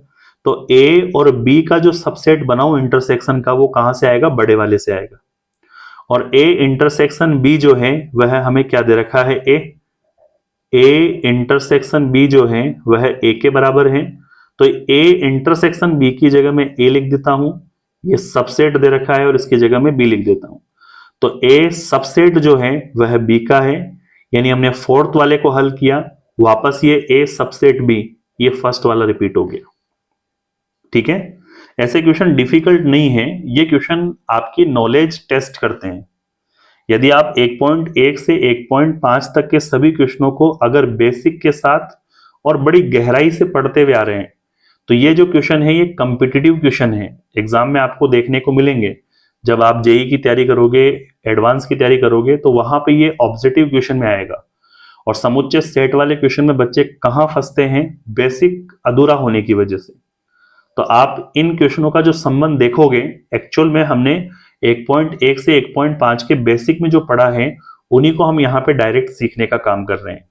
तो ए और बी का जो सबसेट बनाओ इंटरसेक्शन का, वो कहां से आएगा, बड़े वाले से आएगा। और ए इंटरसेक्शन बी जो है वह हमें क्या दे रखा है, ए इंटरसेक्शन बी जो है वह ए के बराबर है। तो ए इंटरसेक्शन बी की जगह में ए लिख देता हूं, ये सबसेट दे रखा है, और इसकी जगह में बी लिख देता हूं। तो ए सबसेट जो है वह बी का है, यानी हमने फोर्थ वाले को हल किया, वापस ये ए सबसेट बी, ये फर्स्ट वाला रिपीट हो गया। ठीक है, ऐसे क्वेश्चन डिफिकल्ट नहीं है, ये क्वेश्चन आपकी नॉलेज टेस्ट करते हैं। यदि आप 1.1 से 1.5 तक के सभी क्वेश्चनों को अगर बेसिक के साथ और बड़ी गहराई से पढ़ते हुए आ रहे हैं, तो ये जो क्वेश्चन है ये कॉम्पिटिटिव क्वेश्चन है, एग्जाम में आपको देखने को मिलेंगे। जब आप जेई की तैयारी करोगे, एडवांस की तैयारी करोगे, तो वहां पे ये ऑब्जेक्टिव क्वेश्चन में आएगा। और समुच्चय सेट वाले क्वेश्चन में बच्चे कहां फंसते हैं, बेसिक अधूरा होने की वजह से। तो आप इन क्वेश्चनों का जो संबंध देखोगे, एक्चुअल में हमने 1.1 से 1.5 के बेसिक में जो पढ़ा है, उन्हीं को हम यहाँ पे डायरेक्ट सीखने का काम कर रहे हैं।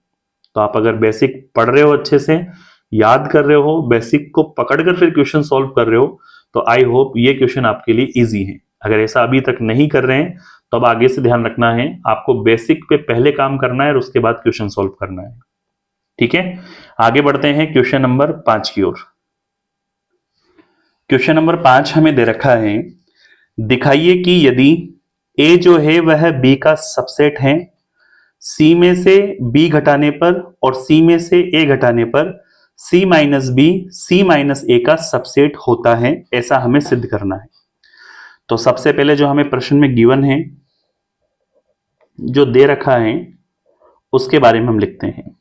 तो आप अगर बेसिक पढ़ रहे हो, अच्छे से याद कर रहे हो, बेसिक को पकड़कर फिर क्वेश्चन सॉल्व कर रहे हो, तो आई होप ये क्वेश्चन आपके लिए इजी है। अगर ऐसा अभी तक नहीं कर रहे हैं तो अब आगे से ध्यान रखना है, आपको बेसिक पे पहले काम करना है और उसके बाद क्वेश्चन सॉल्व करना है। ठीक है, आगे बढ़ते हैं क्वेश्चन नंबर 5 की ओर। क्वेश्चन नंबर 5 हमें दे रखा है, दिखाइए कि यदि ए जो है वह बी का सबसेट है, सी में से बी घटाने पर और सी में से ए घटाने पर सी माइनस बी सी माइनस ए का सबसेट होता है, ऐसा हमें सिद्ध करना है। तो सबसे पहले जो हमें प्रश्न में गिवन है, जो दे रखा है, उसके बारे में हम लिखते हैं।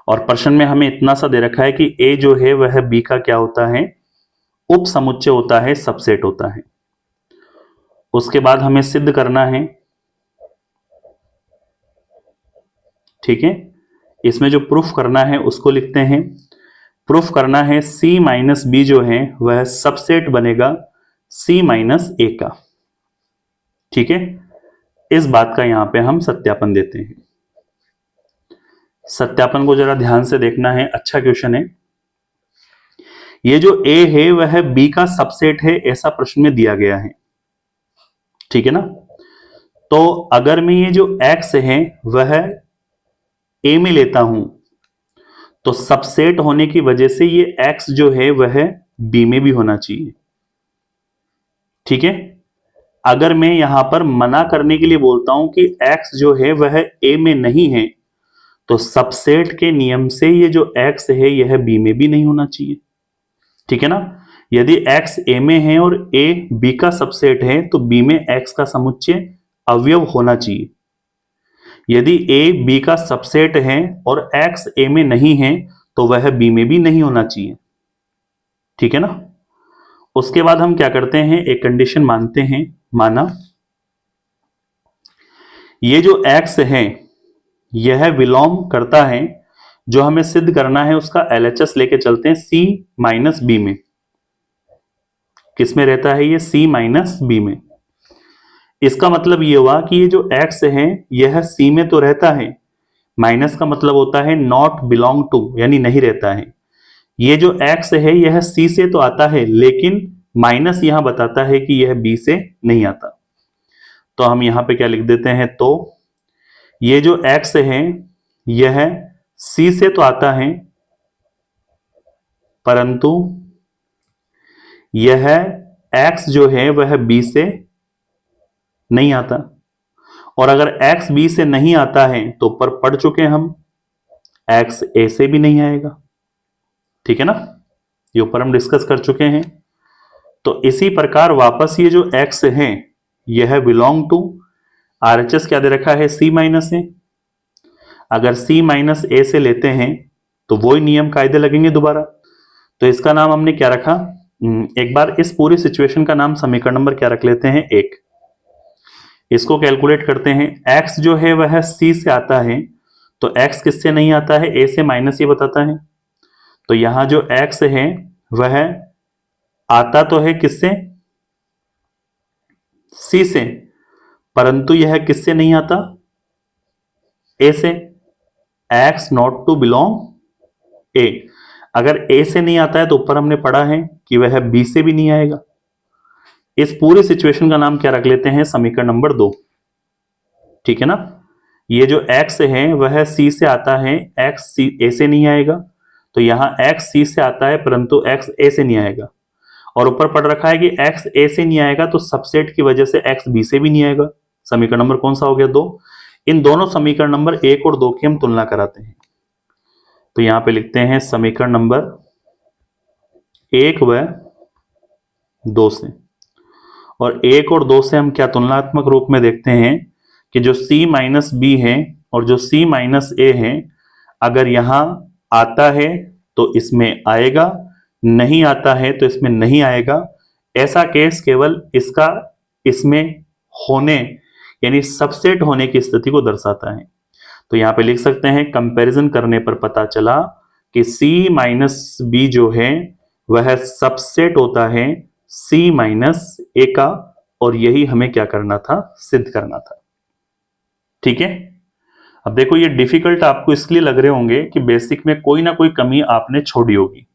और प्रश्न में हमें इतना सा दे रखा है कि ए जो है वह बी का क्या होता है, उप समुच्चय होता है, सबसेट होता है। उसके बाद हमें सिद्ध करना है। ठीक है, इसमें जो प्रूफ करना है उसको लिखते हैं। प्रूफ करना है सी माइनस बी जो है वह सबसेट बनेगा सी माइनस ए का। ठीक है, इस बात का यहां पे हम सत्यापन देते हैं। सत्यापन को जरा ध्यान से देखना है, अच्छा क्वेश्चन है। ये जो ए है वह बी का सबसेट है, ऐसा प्रश्न में दिया गया है। ठीक है ना, तो अगर मैं ये जो x है वह a में लेता हूं, तो सबसेट होने की वजह से ये x जो है वह b में भी होना चाहिए। ठीक है, अगर मैं यहां पर मना करने के लिए बोलता हूं कि x जो है वह a में नहीं है, तो सबसेट के नियम से ये जो x है यह b में भी नहीं होना चाहिए। ठीक है ना, यदि x a में है और a b का सबसेट है, तो b में x का समुच्चय अवयव होना चाहिए। यदि a b का सबसेट है और x a में नहीं है, तो वह b में भी नहीं होना चाहिए। ठीक है ना, उसके बाद हम क्या करते हैं, एक कंडीशन मानते हैं। माना ये जो x है यह विलोम करता है, जो हमें सिद्ध करना है उसका LHS लेके चलते हैं c माइनस बी में। किस में रहता है ये, c माइनस बी में। इसका मतलब ये हुआ कि ये जो x है यह c में तो रहता है, माइनस का मतलब होता है नॉट बिलोंग टू, यानी नहीं रहता है। ये जो x है यह c से तो आता है, लेकिन माइनस यहां बताता है कि यह b से नहीं आता। तो हम यहां पे क्या लिख देते हैं, तो ये जो x है यह c से तो आता है, परंतु यह x जो है वह b से नहीं आता। और अगर x b से नहीं आता है तो ऊपर पढ़ चुके हम, x a से भी नहीं आएगा। ठीक है ना, ये ऊपर हम डिस्कस कर चुके हैं। तो इसी प्रकार वापस ये जो x है यह बिलोंग टू, RHS क्या दे रखा है, c माइनस ए। अगर c माइनस ए से लेते हैं तो वही नियम कायदे लगेंगे दोबारा। तो इसका नाम हमने क्या रखा, एक बार इस पूरी सिचुएशन का नाम समीकरण नंबर क्या रख लेते हैं, 1। इसको कैलकुलेट करते हैं। x जो है वह c से आता है, तो x किससे नहीं आता है, a से, माइनस ये बताता है। तो यहां जो x है वह आता तो है किससे, सी से, परंतु यह किससे नहीं आता, ए से। एक्स नॉट टू बिलोंग ए। अगर ए से नहीं आता है तो ऊपर हमने पढ़ा है कि वह बी से भी नहीं आएगा। इस पूरी सिचुएशन का नाम क्या रख लेते हैं, समीकरण नंबर 2। ठीक है ना। ये जो x है वह c से आता है, x c a से नहीं आएगा, तो यहां x c से आता है परंतु x a से नहीं आएगा। और ऊपर पढ़ रखा है कि x a से नहीं आएगा तो सबसेट की वजह से x b से भी नहीं आएगा। समीकरण नंबर कौन सा हो गया, 2। इन दोनों समीकरण नंबर 1 और 2 की हम तुलना कराते हैं। तो यहां पे लिखते हैं समीकरण नंबर 1 व 2 से, और 1 और 2 से हम क्या तुलनात्मक रूप में देखते हैं कि जो c माइनस बी है और जो c माइनस ए है, अगर यहां आता है तो इसमें आएगा, नहीं आता है तो इसमें नहीं आएगा। ऐसा केस केवल इसका इसमें होने यानी सबसेट होने की स्थिति को दर्शाता है। तो यहां पे लिख सकते हैं कंपैरिजन करने पर पता चला कि c माइनस बी जो है वह सबसेट होता है c माइनस ए का, और यही हमें क्या करना था, सिद्ध करना था। ठीक है। अब देखो ये डिफिकल्ट आपको इसलिए लग रहे होंगे कि बेसिक में कोई ना कोई कमी आपने छोड़ी होगी,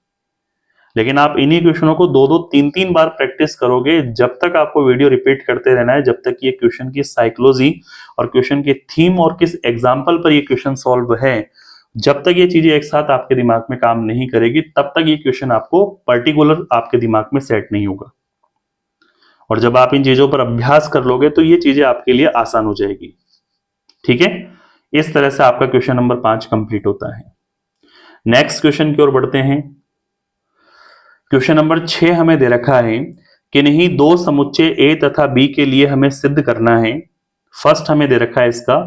लेकिन आप इन्हीं क्वेश्चनों को 2-2, 3-3 बार प्रैक्टिस करोगे। जब तक आपको वीडियो रिपीट करते रहना है, जब तक ये क्वेश्चन की साइकोलॉजी और क्वेश्चन की थीम और किस एग्जाम्पल पर ये क्वेश्चन सॉल्व है, जब तक ये चीजें एक साथ आपके दिमाग में काम नहीं करेगी, तब तक ये क्वेश्चन आपको पर्टिकुलर आपके दिमाग में सेट नहीं होगा। और जब आप इन चीजों पर अभ्यास कर लोगे तो ये चीजें आपके लिए आसान हो जाएगी। ठीक है। इस तरह से आपका क्वेश्चन नंबर 5 कंप्लीट होता है। नेक्स्ट क्वेश्चन की ओर बढ़ते हैं। क्वेश्चन नंबर 6 हमें दे रखा है कि नहीं दो समुच्चय ए तथा बी के लिए हमें सिद्ध करना है। फर्स्ट हमें दे रखा है इसका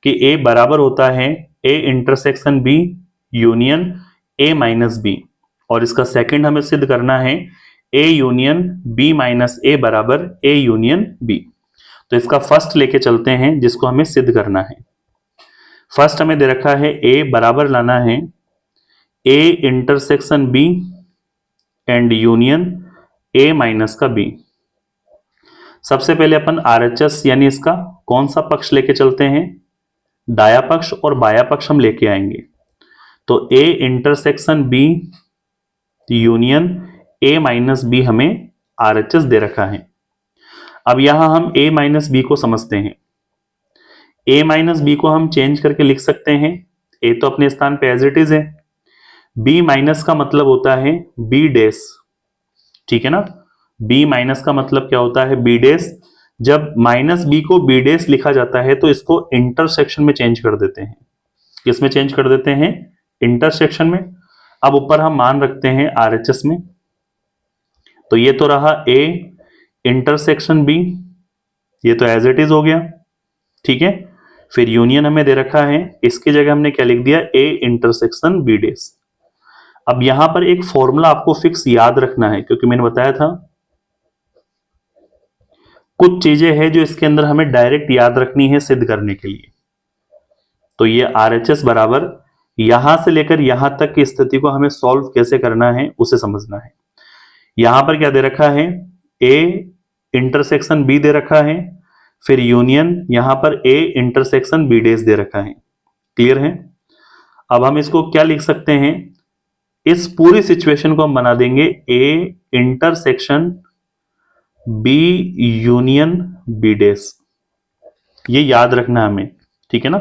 कि ए बराबर होता है A intersection B union A minus B, और इसका सेकंड हमें सिद्ध करना है A union B minus A बराबर ए यूनियन बी। तो इसका फर्स्ट लेके चलते हैं जिसको हमें सिद्ध करना है। फर्स्ट हमें दे रखा है ए बराबर लाना है A intersection B and union A minus का बी। सबसे पहले अपन आरएचएस यानी इसका कौन सा पक्ष लेके चलते हैं, दाया पक्ष और बाया पक्ष हम लेके आएंगे। तो A intersection B union A minus B हमें आरएचएस दे रखा है। अब यहां हम ए माइनस बी को समझते हैं। ए माइनस बी को हम चेंज करके लिख सकते हैं, ए तो अपने स्थान पे एज इट इज है, बी माइनस का मतलब होता है बी डैश। ठीक है ना। बी माइनस का मतलब क्या होता है, बी डैश। जब माइनस बी को बी डैश लिखा जाता है तो इसको इंटरसेक्शन में चेंज कर देते हैं। किस में चेंज कर देते हैं, इंटरसेक्शन में। अब ऊपर हम मान रखते हैं आरएचएस में। तो ये तो रहा ए इंटरसेक्शन बी, ये तो एज इट इज हो गया। ठीक है। फिर यूनियन हमें दे रखा है, इसकी जगह हमने क्या लिख दिया, ए इंटरसेक्शन बी डैश। अब यहां पर एक फॉर्मूला आपको फिक्स याद रखना है, क्योंकि मैंने बताया था कुछ चीजें हैं जो इसके अंदर हमें डायरेक्ट याद रखनी है सिद्ध करने के लिए। तो ये आरएचएस बराबर यहां से लेकर यहां तक की स्थिति को हमें सॉल्व कैसे करना है उसे समझना है। यहां पर क्या दे रखा है, ए इंटरसेक्शन बी दे रखा है, फिर यूनियन यहां पर ए इंटरसेक्शन बी डैश दे रखा है। क्लियर है। अब हम इसको क्या लिख सकते हैं, इस पूरी सिचुएशन को हम बना देंगे A intersection B union B dash. ये याद रखना हमें। ठीक है ना।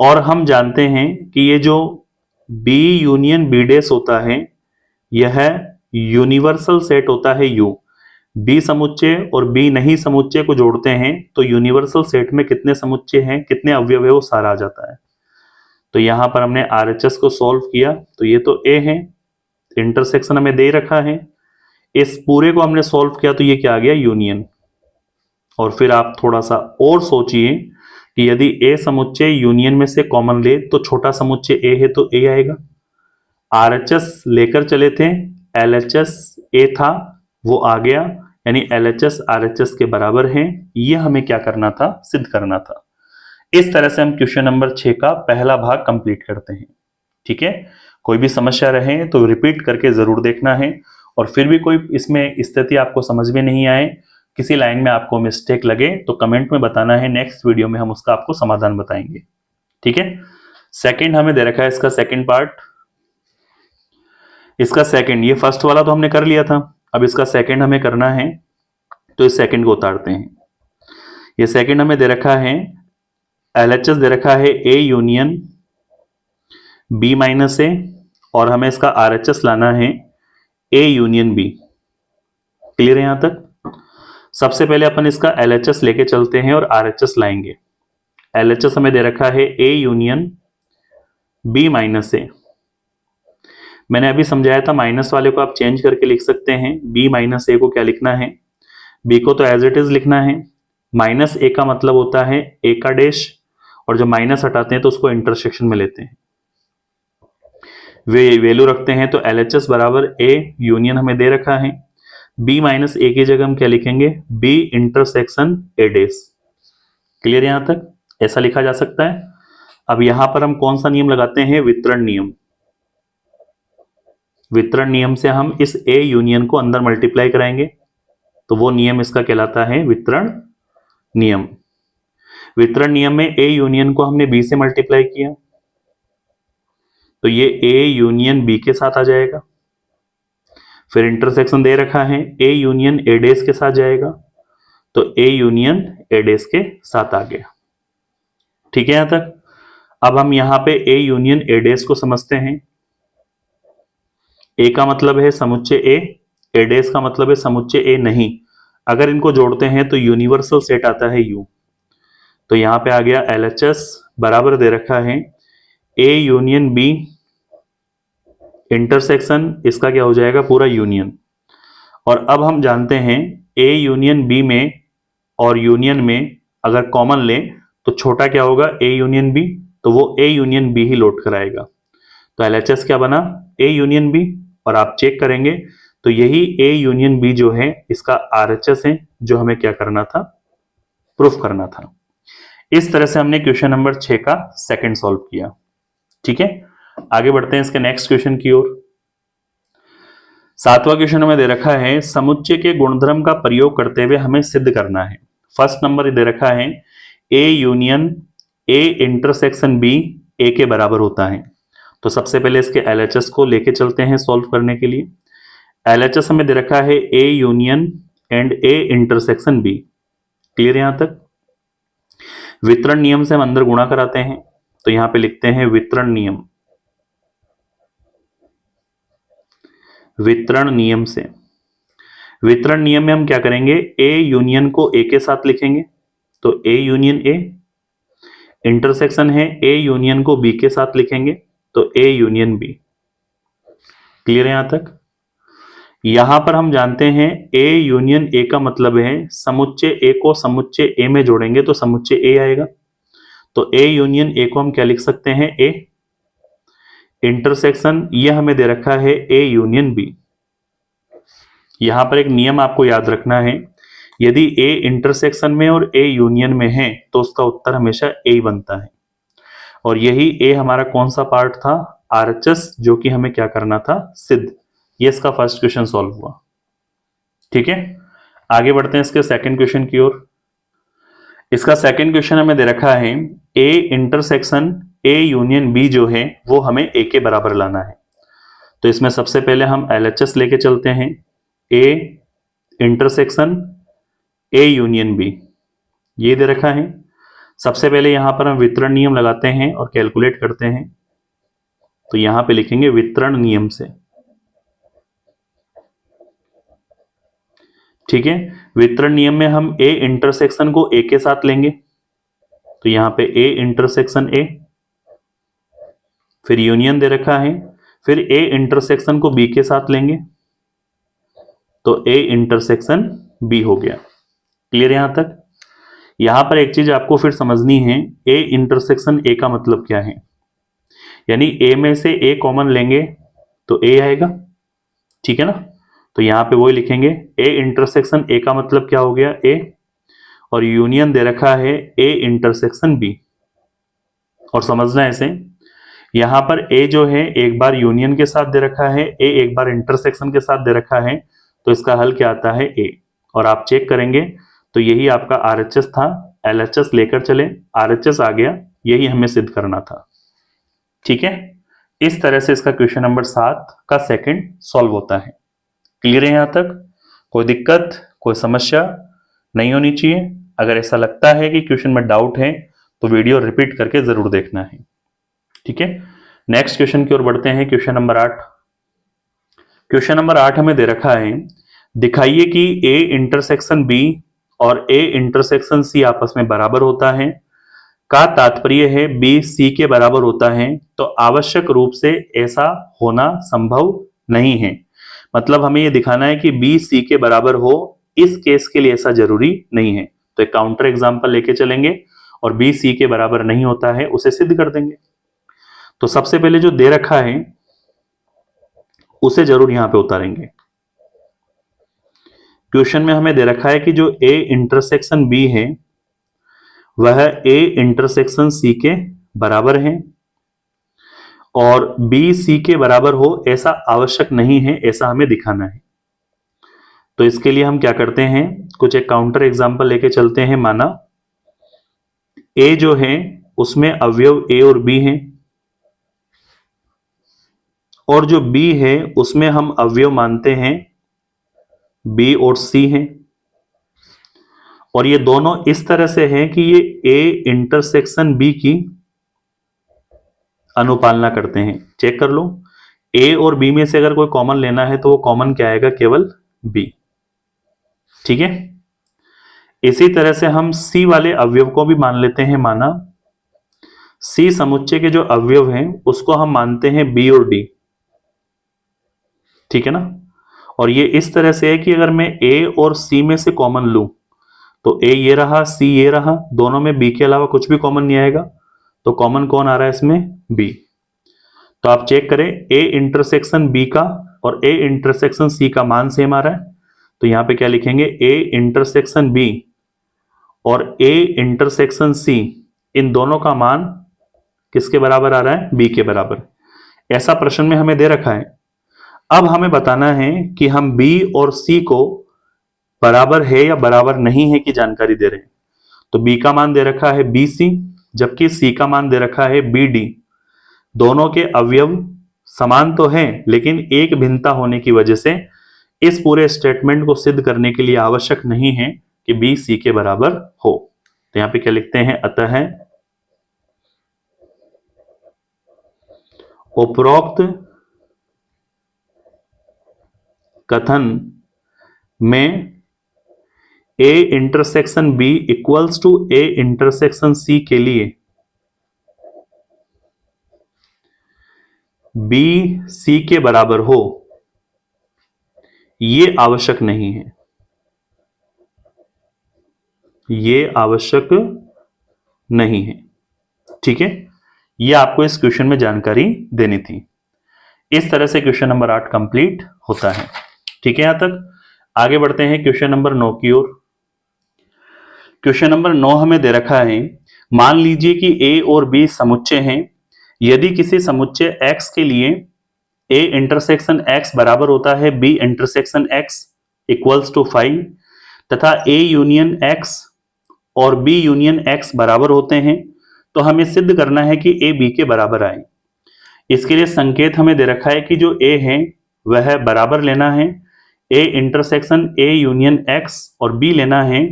और हम जानते हैं कि ये जो बी यूनियन बी डैश होता है यह यूनिवर्सल सेट होता है यू। बी समुच्चय और बी नहीं समुच्चय को जोड़ते हैं तो यूनिवर्सल सेट में कितने समुच्चय हैं, कितने अवयव है, वो सारा आ जाता है। तो यहां पर हमने आरएचएस को सॉल्व किया तो ये तो ए है, इंटरसेक्शन हमें दे रखा है, इस पूरे को हमने सॉल्व किया तो ये क्या आ गया, यूनियन। और फिर आप थोड़ा सा और सोचिए कि यदि ए समुच्चय यूनियन में से कॉमन ले तो छोटा समुच्चय ए है तो ए आएगा। आरएचएस लेकर चले थे, एलएचएस ए था वो आ गया, यानी एलएचएस आरएचएस के बराबर है। ये हमें क्या करना था, सिद्ध करना था। इस तरह से हम क्वेश्चन नंबर 6 का पहला भाग कंप्लीट करते हैं। ठीक है। कोई भी समस्या रहे तो रिपीट करके जरूर देखना है और फिर भी कोई इसमें स्थिति आपको समझ में नहीं आए, किसी लाइन में आपको मिस्टेक लगे, तो कमेंट में बताना है, नेक्स्ट वीडियो में हम उसका आपको समाधान बताएंगे। ठीक है। सेकंड हमें दे रखा है इसका सेकंड पार्ट, इसका सेकंड, ये फर्स्ट वाला तो हमने कर लिया था, अब इसका सेकंड हमें करना है, तो इस सेकंड को उतारते हैं। ये सेकंड हमें दे रखा है, LHS दे रखा है A union B minus A, और हमें इसका RHS लाना है A यूनियन B। क्लियर है यहां तक? सबसे पहले अपन इसका LHS लेके चलते हैं और RHS लाएंगे। LHS हमें दे रखा है A union B minus A। मैंने अभी समझाया था, माइनस वाले को आप चेंज करके लिख सकते हैं। B माइनस A को क्या लिखना है? B को तो एज इट इज लिखना है। माइनस A का मतलब होता है A का डैश, और जब माइनस हटाते हैं तो उसको इंटरसेक्शन में लेते हैं, वे वैल्यू रखते हैं। तो LHS बराबर A यूनियन हमें दे रखा है, B माइनस A की जगह हम क्या लिखेंगे? B intersection A dash. Clear यहां तक? ऐसा लिखा जा सकता है। अब यहां पर हम कौन सा नियम लगाते हैं? वितरण नियम। वितरण नियम से हम इस A यूनियन को अंदर मल्टीप्लाई कराएंगे, तो वो नियम इसका कहलाता है वितरण नियम। वितरण नियम में A यूनियन को हमने B से मल्टीप्लाई किया, तो ये A यूनियन B के साथ आ जाएगा। फिर इंटरसेक्शन दे रखा है, A यूनियन A डैश के साथ जाएगा, तो A यूनियन A डैश के साथ आ गया। ठीक है यहां तक? अब हम यहां पे A यूनियन A डैश को समझते हैं। A का मतलब है समुच्चय A डैश का मतलब है समुच्चय A नहीं। अगर इनको जोड़ते हैं तो यूनिवर्सल सेट आता है U। तो यहां पे आ गया LHS बराबर दे रखा है A यूनियन B इंटरसेक्शन, इसका क्या हो जाएगा? पूरा यूनियन। और अब हम जानते हैं A यूनियन B में और यूनियन में अगर कॉमन लें तो छोटा क्या होगा? A यूनियन B, तो वो A union B he load कराएगा। तो LHS क्या बना? A यूनियन B, और आप चेक करेंगे तो यही A यूनियन B जो है इसका RHS है, जो हमें क्या करना था? प्रूफ करना था। इस तरह से हमने क्वेश्चन नंबर 6 का सेकंड सॉल्व किया। ठीक है, आगे बढ़ते हैं इसके नेक्स्ट क्वेश्चन की ओर। सातवां क्वेश्चन हमें दे रखा है, समुच्चय के गुणधर्म का प्रयोग करते हुए हमें सिद्ध करना है। फर्स्ट नंबर दे रखा है, A union A intersection B A के बराबर होता है। तो सबसे पहले इसके LHS को लेके चलते हैं सॉल्व करने के लिए। LHS हमें दे रखा है A union and A intersection B। Clear यहां तक? वितरण नियम से हम अंदर गुणा कराते हैं, तो यहां पे लिखते हैं वितरण नियम। वितरण नियम से, वितरण नियम में हम क्या करेंगे? A यूनियन को A के साथ लिखेंगे, तो A यूनियन A। इंटरसेक्शन है, A यूनियन को B के साथ लिखेंगे, तो A यूनियन B। क्लियर है यहां तक? यहां पर हम जानते हैं A यूनियन A का मतलब है समुच्चय A को समुच्चय A में जोड़ेंगे तो समुच्चय A आएगा। तो A यूनियन A को हम क्या लिख सकते हैं? A। इंटरसेक्शन ये हमें दे रखा है A यूनियन B। यहां पर एक नियम आपको याद रखना है, यदि A इंटरसेक्शन में और A यूनियन में है तो उसका उत्तर हमेशा A बनता है। और यही A हमारा कौन सा पार्ट था? RHS, जो कि हमें क्या करना था? सिद्ध। ये इसका फर्स्ट क्वेश्चन सॉल्व हुआ। ठीक है, आगे बढ़ते हैं इसके सेकंड क्वेश्चन की ओर। इसका सेकंड क्वेश्चन हमें दे रखा है, A intersection A union B जो है वो हमें A के बराबर लाना है। तो इसमें सबसे पहले हम LHS लेके चलते हैं, A intersection A union B, ये दे रखा है। सबसे पहले यहां पर हम वितरण नियम लगाते हैं और कैलकुलेट करते हैं, तो यहां पे लिखेंगे वितरण नियम से। ठीक है, वितरण नियम में हम A इंटरसेक्शन को A के साथ लेंगे, तो यहां पे A इंटरसेक्शन A, फिर यूनियन दे रखा है, फिर A इंटरसेक्शन को B के साथ लेंगे, तो A इंटरसेक्शन B हो गया। क्लियर यहां तक? यहां पर एक चीज आपको फिर समझनी है, A इंटरसेक्शन A का मतलब क्या है? यानी A में से A कॉमन लेंगे तो A आएगा। ठीक है ना? तो यहां पे वही लिखेंगे, A इंटरसेक्शन A का मतलब क्या हो गया? A, और यूनियन दे रखा है A इंटरसेक्शन B। और समझना है इसे, यहां पर ए जो है एक बार यूनियन के साथ दे रखा है, ए एक बार इंटरसेक्शन के साथ दे रखा है, तो इसका हल क्या आता है ए। और आप चेक करेंगे तो यही आपका आरएचएस था, एलएचएस लेकर चले, आरएचएस आ गया, यही हमें सिद्ध करना था। ठीक है, इस तरह से इसका क्वेश्चन नंबर 7 का सेकंड सॉल्व होता है। क्लियर है यहां तक? कोई दिक्कत, कोई समस्या नहीं होनी चाहिए। अगर ऐसा लगता है कि क्वेश्चन में डाउट है तो वीडियो रिपीट करके जरूर देखना है। ठीक है, नेक्स्ट क्वेश्चन की ओर बढ़ते हैं। Question number 8। क्वेश्चन नंबर 8 हमें दे रखा है, दिखाइए कि ए इंटरसेक्शन बी और ए इंटरसेक्शन सी आपस में बराबर होता है, का तात्पर्य है बी सी के बराबर होता है, तो आवश्यक रूप से ऐसा होना संभव नहीं है। मतलब हमें यह दिखाना है कि बी सी के बराबर हो, इस केस के लिए ऐसा जरूरी नहीं है। तो एक काउंटर एग्जांपल लेके चलेंगे और बी सी के बराबर नहीं होता है उसे सिद्ध कर देंगे। तो सबसे पहले जो दे रखा है उसे जरूर यहां पे उतारेंगे। क्वेश्चन में हमें दे रखा है कि जो ए इंटरसेक्शन बी है वह ए इंटरसेक्शन सी के बराबर है और बी सी के बराबर हो ऐसा आवश्यक नहीं है, ऐसा हमें दिखाना है। तो इसके लिए हम क्या करते हैं, कुछ एक काउंटर एग्जांपल लेके चलते हैं। माना ए जो है उसमें अवयव ए और बी हैं और जो बी है उसमें हम अवयव मानते हैं बी और सी हैं, और ये दोनों इस तरह से हैं कि ये ए इंटरसेक्शन बी की अनुपालना करते हैं। चेक कर लो, ए और बी में से अगर कोई कॉमन लेना है तो वो कॉमन क्या आएगा, केवल बी। ठीक है, इसी तरह से हम सी वाले अवयव को भी मान लेते हैं। माना सी समुच्चय के जो अवयव हैं उसको हम मानते हैं बी और डी। ठीक है ना, और ये इस तरह से है कि अगर मैं ए और सी में से कॉमन लूं तो ए ये रहा, सी ये रहा, दोनों में बी के अलावा कुछ भी कॉमन नहीं आएगा, तो कॉमन कौन आ रहा है इसमें, बी। तो आप चेक करें ए इंटरसेक्शन बी का और ए इंटरसेक्शन सी का मान सेम आ रहा है, तो यहां पे क्या लिखेंगे, ए इंटरसेक्शन बी और ए इंटरसेक्शन सी, इन दोनों का मान किसके बराबर आ रहा है, बी के बराबर। ऐसा प्रश्न में हमें दे रखा है। अब हमें बताना है कि हम बी और सी को बराबर है या बराबर नहीं है की जानकारी दे रहे हैं। तो बी का मान दे रखा है बी सी, जबकि सी का मान दे रखा है बी डी। दोनों के अवयव समान तो हैं लेकिन एक भिन्नता होने की वजह से इस पूरे स्टेटमेंट को सिद्ध करने के लिए आवश्यक नहीं है कि बी सी के बराबर हो। तो यहां पे क्या लिखते हैं, अतः उपरोक्त कथन में A intersection B equals to A intersection C के लिए बी सी के बराबर हो, ये आवश्यक नहीं है, ये आवश्यक नहीं है। ठीक है, ये आपको इस क्वेश्चन में जानकारी देनी थी। इस तरह से क्वेश्चन नंबर 8 कंप्लीट होता है। ठीक है, यहां तक आगे बढ़ते हैं क्वेश्चन नंबर 9 की ओर। क्वेश्चन नंबर 9 हमें दे रखा है, मान लीजिए कि ए और बी समुच्चय हैं। यदि किसी समुच्चय x के लिए a इंटरसेक्शन x बराबर होता है b intersection x equals to 5 तथा a यूनियन x और b यूनियन x बराबर होते हैं, तो हमें सिद्ध करना है कि a b के बराबर आए। इसके लिए संकेत हमें दे रखा है कि जो a है वह बराबर लेना है a intersection a union x और b लेना है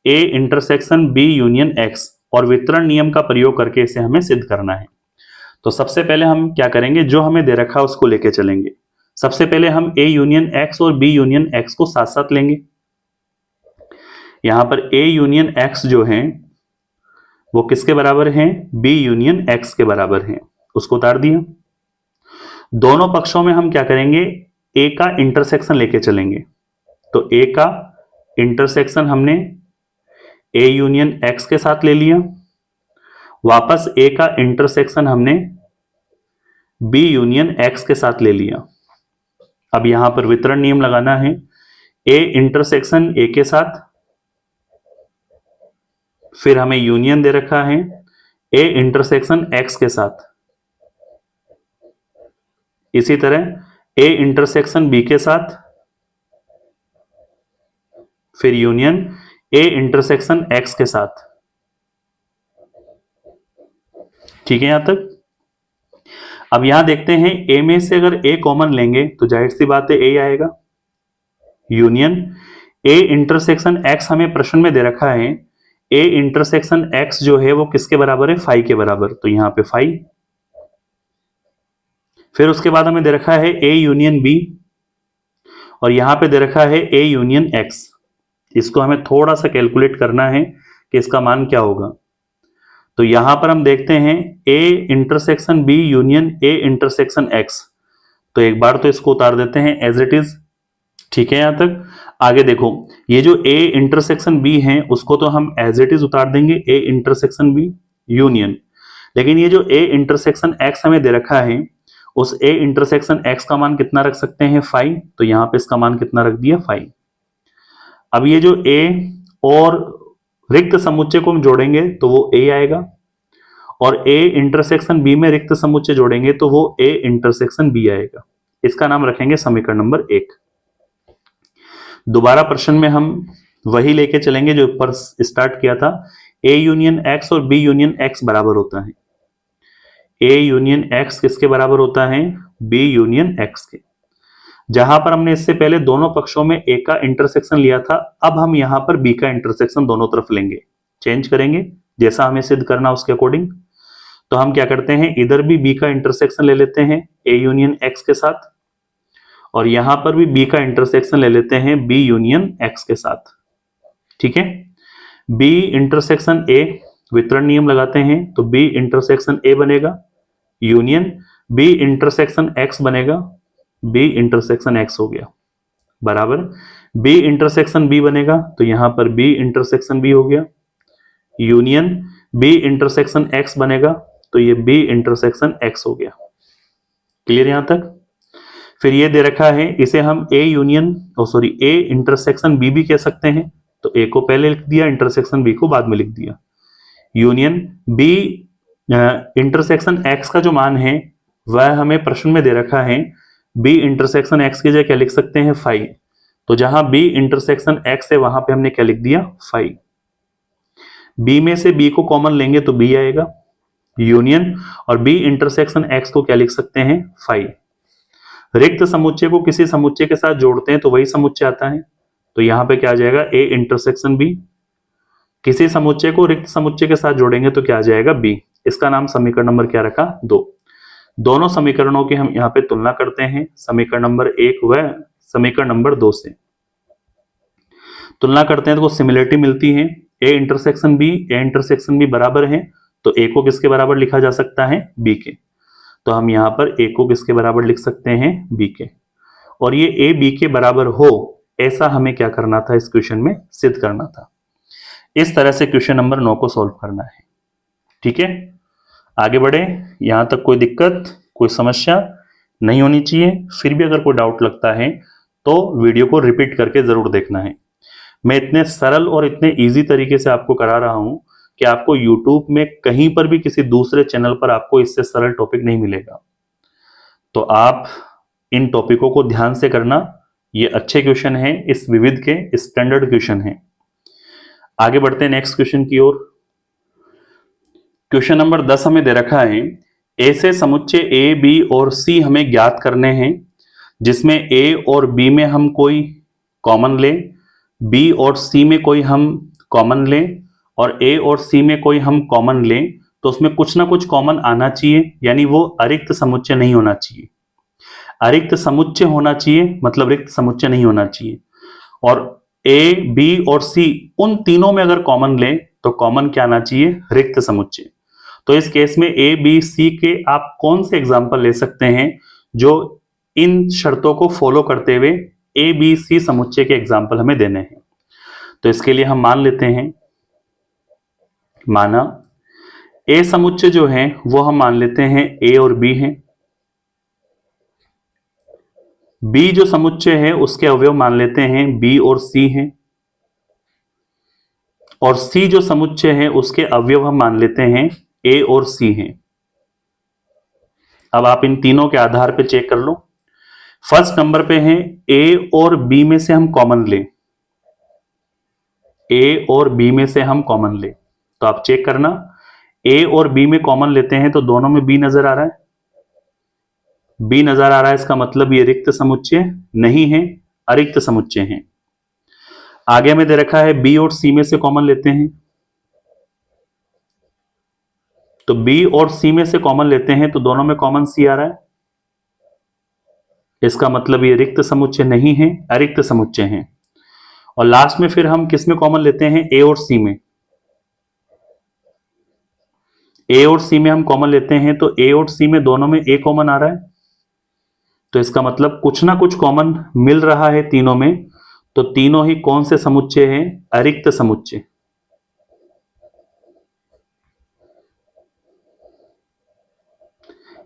a intersection b union x, और वितरण नियम का प्रयोग करके इसे हमें सिद्ध करना है। तो सबसे पहले हम क्या करेंगे, जो हमें दे रखा है उसको लेके चलेंगे। सबसे पहले हम a यूनियन x और b यूनियन x को साथ साथ लेंगे। यहां पर a यूनियन x जो है वो किसके बराबर है, b यूनियन x के बराबर है, उसको उतार दिया। दोनों पक्षों में हम क्या करेंगे, a का इंटरसेक्शन लेके चलेंगे। तो a का इंटरसेक्शन हमने a यूनियन x के साथ ले लिया, वापस a का इंटरसेक्शन हमने b यूनियन x के साथ ले लिया। अब यहां पर वितरण नियम लगाना है, a इंटरसेक्शन a के साथ, फिर हमें यूनियन दे रखा है a इंटरसेक्शन x के साथ। इसी तरह ए इंटरसेक्शन बी के साथ, फिर यूनियन ए इंटरसेक्शन एक्स के साथ। ठीक है यहां तक। अब यहां देखते हैं ए में से अगर ए कॉमन लेंगे तो जाहिर सी बात है ए आएगा। यूनियन ए इंटरसेक्शन एक्स हमें प्रश्न में दे रखा है, ए इंटरसेक्शन एक्स जो है वो किसके बराबर है, फाई के बराबर, तो यहां पे फाई। फिर उसके बाद हमें दे रखा है ए यूनियन बी, और यहां पे दे रखा है ए यूनियन एक्स। इसको हमें थोड़ा सा कैलकुलेट करना है कि इसका मान क्या होगा। तो यहां पर हम देखते हैं A intersection B union A intersection X, तो एक बार तो इसको उतार देते हैं एज इट इज। ठीक है यहां तक। आगे देखो, ये जो ए इंटरसेक्शन बी है उसको तो हम एज इट इज उतार देंगे, ए इंटरसेक्शन बी यूनियन। लेकिन ये जो ए इंटरसेक्शन एक्स हमें दे रखा है, उस ए इंटरसेक्शन एक्स का मान कितना रख सकते हैं, फाई, तो यहां पे इसका मान कितना रख दिया, फाई। अब ये जो ए और रिक्त समुच्चय को हम जोड़ेंगे तो वो ए आएगा, और ए इंटरसेक्शन बी में रिक्त समुच्चय जोड़ेंगे तो वो ए इंटरसेक्शन बी आएगा। इसका नाम रखेंगे समीकरण नंबर 1। दोबारा प्रश्न में हम वही लेके चलेंगे जो ऊपर स्टार्ट किया था, ए यूनियन एक्स और बी यूनियन एक्स बराबर होता है। ए यूनियन एक्स किसके बराबर होता है, बी यूनियन एक्स के। जहां पर हमने इससे पहले दोनों पक्षों में ए का इंटरसेक्शन लिया था, अब हम यहां पर बी का इंटरसेक्शन दोनों तरफ लेंगे, चेंज करेंगे जैसा हमें सिद्ध करना उसके अकॉर्डिंग। तो हम क्या करते हैं, इधर भी बी का इंटरसेक्शन ले लेते हैं ए यूनियन एक्स के साथ, और यहां पर भी बी का इंटरसेक्शन ले लेते हैं बी यूनियन एक्स के साथ। ठीक है, बी इंटरसेक्शन ए, वितरण नियम लगाते हैं तो बी इंटरसेक्शन ए बनेगा, यूनियन बी इंटरसेक्शन एक्स बनेगा, बी इंटरसेक्शन एक्स हो गया, बराबर बी इंटरसेक्शन बी बनेगा तो यहां पर बी इंटरसेक्शन बी हो गया, यूनियन बी इंटरसेक्शन एक्स बनेगा तो ये बी इंटरसेक्शन एक्स हो गया। क्लियर यहां तक। फिर ये दे रखा है, इसे हम A union A intersection B भी कह सकते हैं, तो ए को पहले लिख दिया, इंटरसेक्शन बी को बाद में लिख दिया। यूनियन बी इंटरसेक्शन एक्स का जो मान है वह हमें प्रश्न में दे रखा है, बी इंटरसेक्शन एक्स की जगह क्या लिख सकते हैं, फाई, तो जहां बी इंटरसेक्शन एक्स है वहां पे हमने क्या लिख दिया, फाई। बी में से बी को कॉमन लेंगे तो बी आएगा, यूनियन और बी इंटरसेक्शन एक्स को क्या लिख सकते हैं, फाई। रिक्त समुच्चय को किसी समुच्चय के साथ जोड़ते हैं तो वही समुच्चय आता है, तो यहां पे क्या आ जाएगा, ए इंटरसेक्शन बी। किसी समुच्चय को रिक्त समुच्चय के साथ जोड़ेंगे तो क्या आ जाएगा, बी। इसका नाम समीकरण नंबर क्या रखा, 2। दोनों समीकरणों की हम यहां पे तुलना करते हैं, समीकरण नंबर 1 व समीकरण नंबर 2 से तुलना करते हैं तो सिमिलरिटी मिलती है। ए इंटरसेक्शन बी बराबर है, तो ए को किसके बराबर लिखा जा सकता है, बी के। तो हम यहां पर ए को किसके बराबर लिख सकते हैं, बी के। और ये ए बी के बराबर हो ऐसा हमें क्या करना था, इस क्वेश्चन में सिद्ध करना था। इस तरह से क्वेश्चन नंबर 9 को सॉल्व करना है। ठीक है, आगे बढ़े। यहां तक कोई दिक्कत, कोई समस्या नहीं होनी चाहिए। फिर भी अगर कोई डाउट लगता है तो वीडियो को रिपीट करके जरूर देखना है। मैं इतने सरल और इतने इजी तरीके से आपको करा रहा हूं कि आपको YouTube में कहीं पर भी किसी दूसरे चैनल पर आपको इससे सरल टॉपिक नहीं मिलेगा। तो आप इन टॉपिकों को ध्यान से करना, ये अच्छे क्वेश्चन हैं, इस विविध के स्टैंडर्ड क्वेश्चन हैं। आगे बढ़ते हैं नेक्स्ट क्वेश्चन की ओर। क्वेश्चन नंबर 10 हमें दे रखा है, ऐसे समुच्चय ए बी और सी हमें ज्ञात करने हैं जिसमें ए और बी में हम कोई कॉमन लें, बी और सी में कोई हम कॉमन लें, और ए और सी में कोई हम कॉमन लें, तो उसमें कुछ ना कुछ कॉमन आना चाहिए, यानी वो अरिक्त समुच्चय नहीं होना चाहिए। अरिक्त समुच्चय होना चाहिए मतलब रिक्त समुच्चय नहीं होना चाहिए। और ए बी और सी उन तीनों में अगर कॉमन लें तो कॉमन क्या आना चाहिए, रिक्त समुच्चय। तो इस केस में ए बी सी के आप कौन से एग्जाम्पल ले सकते हैं जो इन शर्तों को फॉलो करते हुए ए बी सी समुच्चय के एग्जाम्पल हमें देने हैं। तो इसके लिए हम मान लेते हैं, माना ए समुच्चय जो है वो हम मान लेते हैं ए और बी हैं, बी जो समुच्चय है उसके अवयव मान लेते हैं बी और सी हैं, और सी जो समुच्चय है उसके अवयव हम मान लेते हैं ए और सी हैं। अब आप इन तीनों के आधार पे चेक कर लो। फर्स्ट नंबर पे है ए और बी में से हम कॉमन ले, ए और बी में से हम कॉमन ले, तो आप चेक करना ए और बी में कॉमन लेते हैं तो दोनों में बी नजर आ रहा है, बी नजर आ रहा है, इसका मतलब ये रिक्त समुच्चय नहीं है, अरिक्त समुच्चय है। आगे में दे रखा है बी और सी में से कॉमन लेते हैं, तो बी और सी में से कॉमन लेते हैं तो दोनों में कॉमन सी आ रहा है, इसका मतलब ये रिक्त समुच्चय नहीं है, अरिक्त समुच्चय है। और लास्ट में फिर हम किस में कॉमन लेते हैं, ए और सी में, ए और सी में हम कॉमन लेते हैं तो ए और सी में दोनों में ए कॉमन आ रहा है, तो इसका मतलब कुछ ना कुछ कॉमन मिल रहा है तीनों में, तो तीनों ही कौन से समुच्चय हैं, अरिक्त समुच्चय।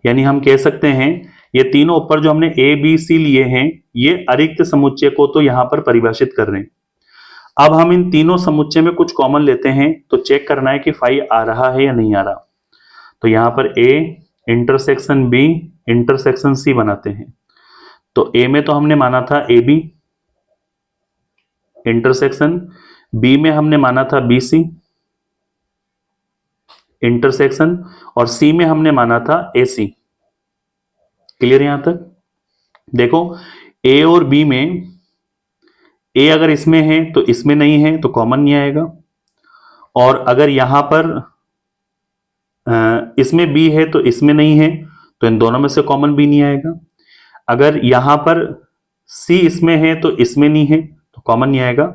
यानी हम कह सकते हैं ये तीनों ऊपर जो हमने ए बी सी लिए हैं ये अरिक्त समुच्चय को तो यहां पर परिभाषित कर रहे हैं। अब हम इन तीनों समुच्चय में कुछ कॉमन लेते हैं तो चेक करना है कि फाई आ रहा है या नहीं आ रहा। तो यहां पर A intersection B intersection C बनाते हैं, तो ए में तो हमने माना था ए बी, इंटरसेक्शन बी में हमने माना था बी सी इंटरसेक्शन, और सी में हमने माना था ए सी। क्लियर यहां तक? देखो ए और बी में ए अगर इसमें है तो इसमें नहीं है तो कॉमन नहीं आएगा, और अगर यहां पर इसमें बी है तो इसमें नहीं है तो इन दोनों में से कॉमन भी नहीं आएगा। अगर यहां पर सी इसमें है तो इसमें नहीं है तो कॉमन नहीं आएगा।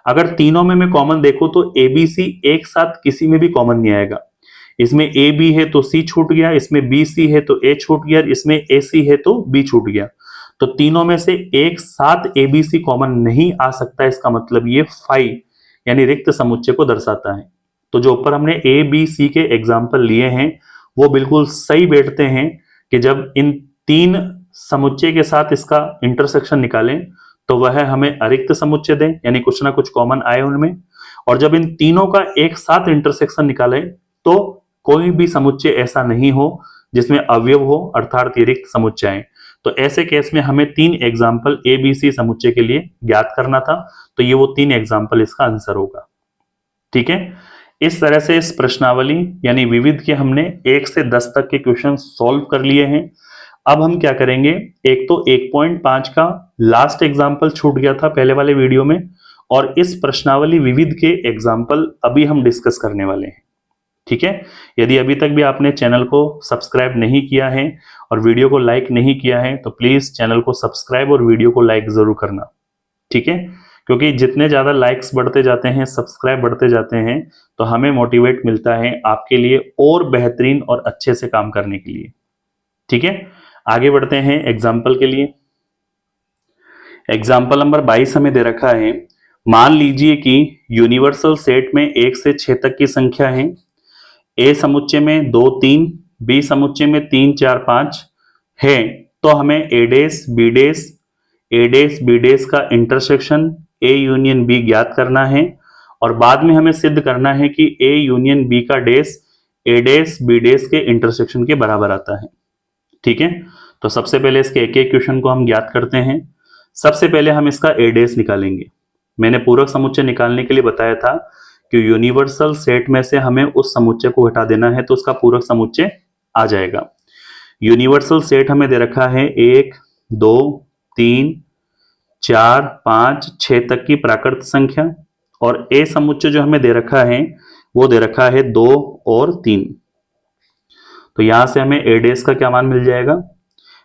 अगर तीनों में मैं कॉमन देखो तो ए बी सी एक साथ किसी में भी कॉमन नहीं आएगा। इसमें ए बी है तो सी छूट गया, इसमें बी सी है तो ए छूट गया, इसमें ए सी है तो बी छूट गया, तो तीनों में से एक साथ ए बी सी कॉमन नहीं आ सकता। इसका मतलब ये फाई यानी रिक्त समुच्चय को दर्शाता है। तो जो ऊपर हमने ए बी सी के एग्जाम्पल लिए हैं वो बिल्कुल सही बैठते हैं कि जब इन तीन समुच्चय के साथ इसका इंटरसेक्शन निकालें तो वह हमें अरिक्त समुच्चय दें, यानी कुछ ना कुछ कॉमन आए उनमें, और जब इन तीनों का एक साथ इंटरसेक्शन निकालें तो कोई भी समुच्चय ऐसा नहीं हो जिसमें अवयव हो, अर्थात ये रिक्त समुच्चय आए। तो ऐसे केस में हमें तीन एग्जाम्पल ए बी सी समुच्चय के लिए ज्ञात करना था, तो ये वो तीन एग्जाम्पल इसका आंसर होगा। ठीक है, इस तरह से इस प्रश्नावली यानी विविध के हमने 1 से 10 तक के क्वेश्चन सॉल्व कर लिए हैं। अब हम क्या करेंगे, एक तो 1.5 का लास्ट एग्जाम्पल छूट गया था पहले वाले वीडियो में, और इस प्रश्नावली विविध के एग्जाम्पल अभी हम डिस्कस करने वाले हैं। ठीक है, यदि अभी तक भी आपने चैनल को सब्सक्राइब नहीं किया है और वीडियो को लाइक नहीं किया है तो प्लीज चैनल को सब्सक्राइब और वीडियो को लाइक जरूर करना। ठीक है, क्योंकि जितने ज्यादा लाइक्स बढ़ते जाते हैं, सब्सक्राइब बढ़ते जाते हैं, तो हमें मोटिवेट मिलता है आपके लिए और बेहतरीन और अच्छे से काम करने के लिए। ठीक है, आगे बढ़ते हैं एग्जाम्पल के लिए। एग्जाम्पल नंबर 22 हमें दे रखा है, मान लीजिए कि यूनिवर्सल सेट में 1 से 6 तक की संख्या है। ए समुच्चय में 2 3, बी समुच्चय में 3 4 5 है, तो हमें ए डैश बी डैश का इंटरसेक्शन ए यूनियन बी ज्ञात करना है, और बाद में हमें सिद्ध करना है कि ए यूनियन बी का डैश ए डैश बी डैश के इंटरसेक्शन के बराबर आता है। ठीक है, तो सबसे पहले इसके एक एक क्वेश्चन को हम ज्ञात करते हैं। सबसे पहले हम इसका ए डैश निकालेंगे। मैंने पूरक समुच्चय निकालने के लिए बताया था कि यूनिवर्सल सेट में से हमें उस समुच्चय को हटा देना है तो उसका पूरक समुच्चय आ जाएगा। यूनिवर्सल सेट हमें दे रखा है 1 2 3 4 5 6 तक की प्राकृत संख्या, और ए समुच्चय जो हमें दे रखा है वो दे रखा है 2 और 3। तो यहां से हमें ए डैश का क्या मान मिल जाएगा,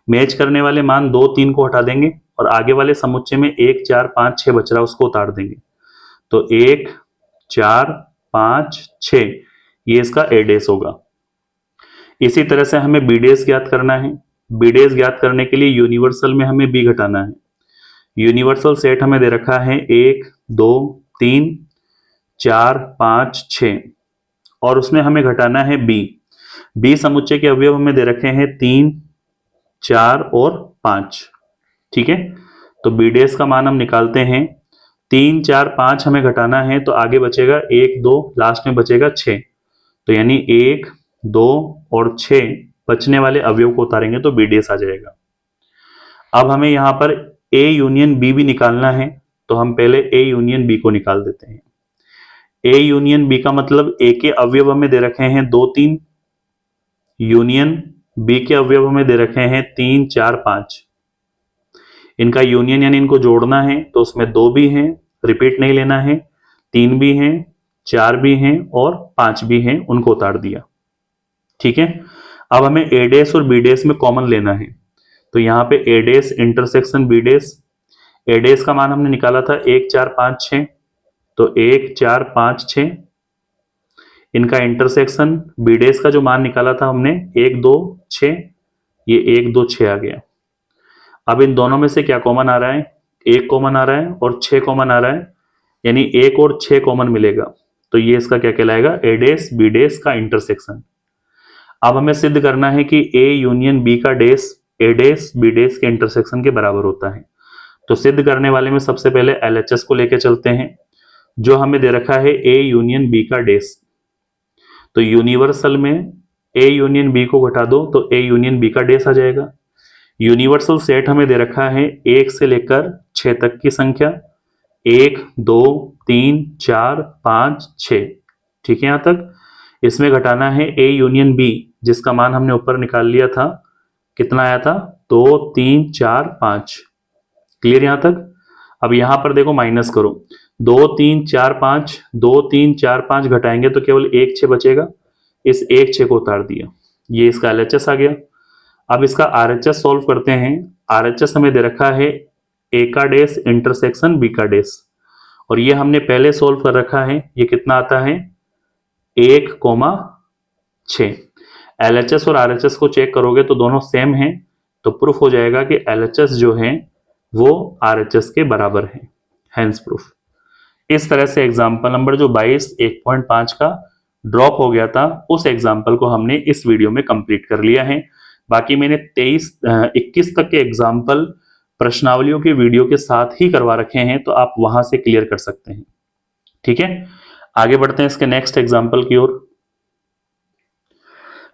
मैच करने वाले मान 2 3 को हटा देंगे और आगे वाले समुच्चय में 1 4 5 6 बच रहा है उसको उतार देंगे, तो 1 4 5 6 ये इसका ए डैश होगा। इसी तरह से हमें बी डैश ज्ञात करना है। बी डैश ज्ञात करने के लिए यूनिवर्सल में हमें बी घटाना है। यूनिवर्सल सेट हमें दे रखा है 1 2 3 4 5 6, और उसमें हमें घटाना है बी। बी समुच्चय के अवयव हमें दे रखे हैं 3 4 और 5। ठीक है, तो बी डैश का मान हम निकालते हैं। 3 4 5 हमें घटाना है तो आगे बचेगा 1 2, लास्ट में बचेगा 6, तो यानी 1 2 और 6 बचने वाले अवयव को उतारेंगे तो बी डेस आ जाएगा। अब हमें यहाँ पर ए यूनियन बी भी निकालना है, तो हम पहले ए यूनियन बी को निकाल देते हैं। ए यूनियन बी का मतलब ए के अवयव हमें दे रखे हैं 2 3, यूनियन बी के अवयव हमें दे रखे हैं 3 4 5। इनका यूनियन यानी इनको जोड़ना है, तो उसमें 2 भी हैं, रिपीट नहीं लेना है, 3 भी हैं, 4 भी हैं और 5 भी हैं, उनको उतार दिया। ठीक है, अब हमें ए डेस और बी डेस में कॉमन लेना है, तो यहाँ पे ए डेस इंटरसेक्शन बी डेस। ए डेस का मान हमने निकाला था 1 4 5 6, तो 1 4 5 6। इनका इंटरसेक्शन बी डेस का जो मान निकाला था हमने 1 2 6, ये 1 2 6 आ गया। अब इन दोनों में से क्या कॉमन आ रहा है? 1 कॉमन आ रहा है और 6 कॉमन आ रहा है, यानी 1 और 6 कॉमन मिलेगा, तो ये इसका क्या कहलाएगा? ए डेस बी डेस का इंटरसेक्शन। अब हमें सिद्ध करना है कि ए यूनियन बी का डेस ए डेस बी डेस के इंटरसेक्शन के बराबर होता है। तो सिद्ध करने वाले में सबसे पहले एलएचएस को लेके चलते हैं, जो हमें दे रखा है ए यूनियन बी का डेस। तो यूनिवर्सल में ए यूनियन बी को घटा दो तो ए यूनियन बी का डेस आ जाएगा। यूनिवर्सल सेट हमें दे रखा है 1 से लेकर 6 तक की संख्या, 1 2 3 4 5 6। ठीक है, यहां तक। इसमें घटाना है ए यूनियन बी, जिसका मान हमने ऊपर निकाल लिया था, कितना आया था? 2 3 4 5। क्लियर यहां तक? अब यहां पर देखो माइनस करो, 2 3 4 5, 2 3 4 5 घटाएंगे तो केवल 1 6 बचेगा, इस 1 6 को उतार दिया, ये इसका एलएचएस आ गया। अब इसका आरएचएस सॉल्व करते हैं। आरएचएस हमें दे रखा है ए का डेस इंटरसेक्शन बी का डेस, और ये हमने पहले सॉल्व कर रखा है। ये कितना आता है? 1,6। एलएचएस और आरएचएस को चेक करोगे तो दोनों सेम हैं, तो प्रूफ हो जाएगा कि एलएचएस जो है वो आरएचएस के बराबर है, हेंस प्रूफ। इस तरह से एग्जाम्पल नंबर जो 22 1.5 का ड्रॉप हो गया था, उस एग्जाम्पल को हमने इस वीडियो में कंप्लीट कर लिया है। बाकी मैंने 21 तक के एग्जाम्पल प्रश्नावलियों के वीडियो के साथ ही करवा रखे हैं, तो आप वहां से क्लियर कर सकते हैं। ठीक है, आगे बढ़ते हैं इसके नेक्स्ट एग्जाम्पल की ओर।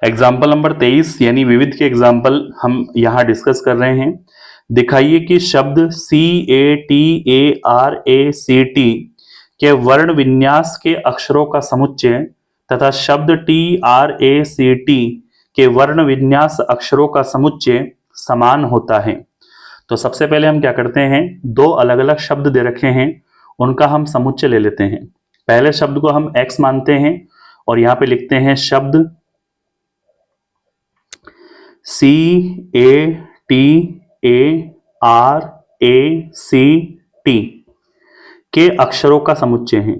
एग्जाम्पल नंबर 23 यानी विविध के एग्जाम्पल हम यहां डिस्कस कर रहे हैं। दिखाइए कि शब्द CATARACT के वर्ण विन्यास के अक्षरों का समुच्चय तथा शब्द TRACT के वर्ण विन्यास अक्षरों का समुच्चय समान होता है। तो सबसे पहले हम क्या करते हैं, 2 अलग अलग शब्द दे रखे हैं, उनका हम समुच्चय ले लेते हैं। पहले शब्द को हम x मानते हैं और यहां पे लिखते हैं शब्द CATARACT के अक्षरों का समुच्चय है,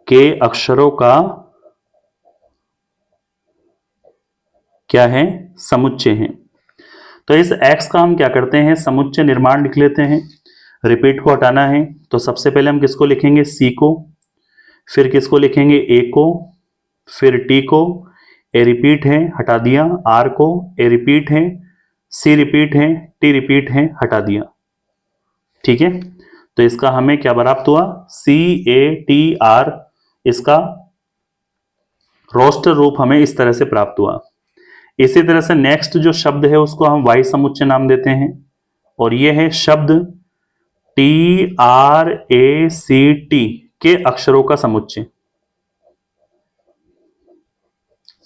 के अक्षरों का क्या है? समुच्चय है। तो इस x का हम क्या करते हैं, समुच्चय निर्माण लिख लेते हैं। रिपीट को हटाना है तो सबसे पहले हम किसको लिखेंगे? C को, फिर किसको लिखेंगे? A को, फिर T को, A रिपीट है हटा दिया, R को, A रिपीट है, C रिपीट है, T रिपीट है हटा दिया। ठीक है, तो इसका हमें क्या प्राप्त हुआ? CATR। इसका रोस्टर रूप हमें इस तरह से प्राप्त हुआ। इसी तरह से नेक्स्ट जो शब्द है उसको हम y समुच्चय नाम देते हैं, और ये है शब्द TRACT के अक्षरों का समुच्चय,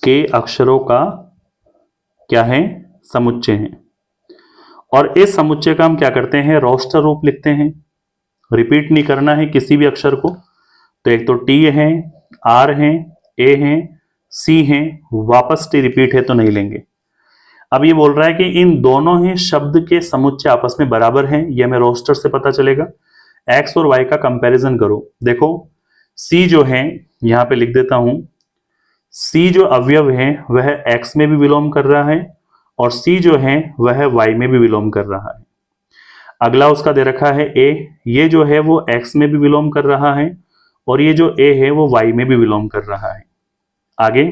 के अक्षरों का क्या है? समुच्चय है। और इस समुच्चय का हम क्या करते हैं? रोस्टर रूप लिखते हैं। रिपीट नहीं करना है किसी भी अक्षर को, तो एक तो T है, R है, A है, C है, वापस T रिपीट है तो नहीं लेंगे। अब ये बोल रहा है कि इन दोनों ही शब्द के समुच्चय आपस में बराबर हैं, ये हमें रोस्टर से पता चलेगा। x और y का कंपैरिजन करो। देखो C जो है, यहां पे लिख देता हूं, C जो अवयव है वह x में भी विलोम कर रहा है और C जो है वह y में भी विलोम कर रहा है। अगला उसका दे रखा है A, ये जो है वो x में भी विलोम कर रहा है और ये जो A है वो y में भी विलोम कर रहा है। आगे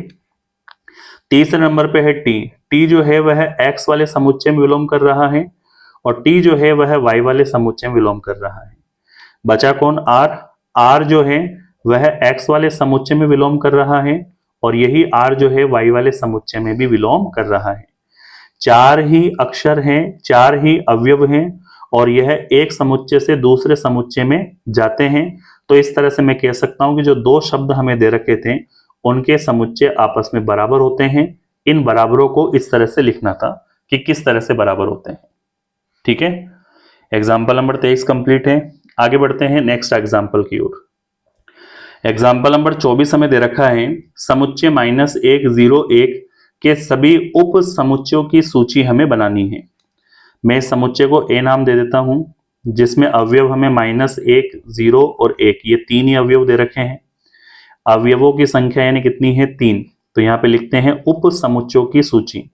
तीसरे नंबर पे है T, T जो है वह x वाले समुच्चय में विलोम कर रहा है और T जो है वह y वाले समुच्चय में विलोम कर रहा है। बचा कौन? R, R जो है वह x वाले समुच्चय में विलोम कर रहा है और यही r जो है y वाले समुच्चय में भी विलोम कर रहा है। 4 ही अक्षर हैं, 4 ही अवयव हैं और यह एक समुच्चय से दूसरे समुच्चय में जाते हैं। तो इस तरह से मैं कह सकता हूं कि जो दो शब्द हमें दे रखे थे उनके समुच्चय आपस में बराबर होते हैं। इन बराबरों को इस तरह से लिखना था कि किस तरह से बराबर होते हैं। ठीक है, एग्जाम्पल नंबर 23 कंप्लीट है। आगे बढ़ते हैं नेक्स्ट एग्जाम्पल की ओर। एग्जाम्पल नंबर 24 हमें दे रखा है समुच्चय -101 के सभी उप समुच्चयों की सूची हमें बनानी है। मैं इस समुच्चय को ए नाम दे देता हूं, जिसमें अवयव हमें -1, 0 और 1, ये 3 ही अवयव दे रखे हैं। अवयवों की संख्या यानी कितनी है? 3। तो यहां पे लिखते हैं उप समुच्चयों की सूची।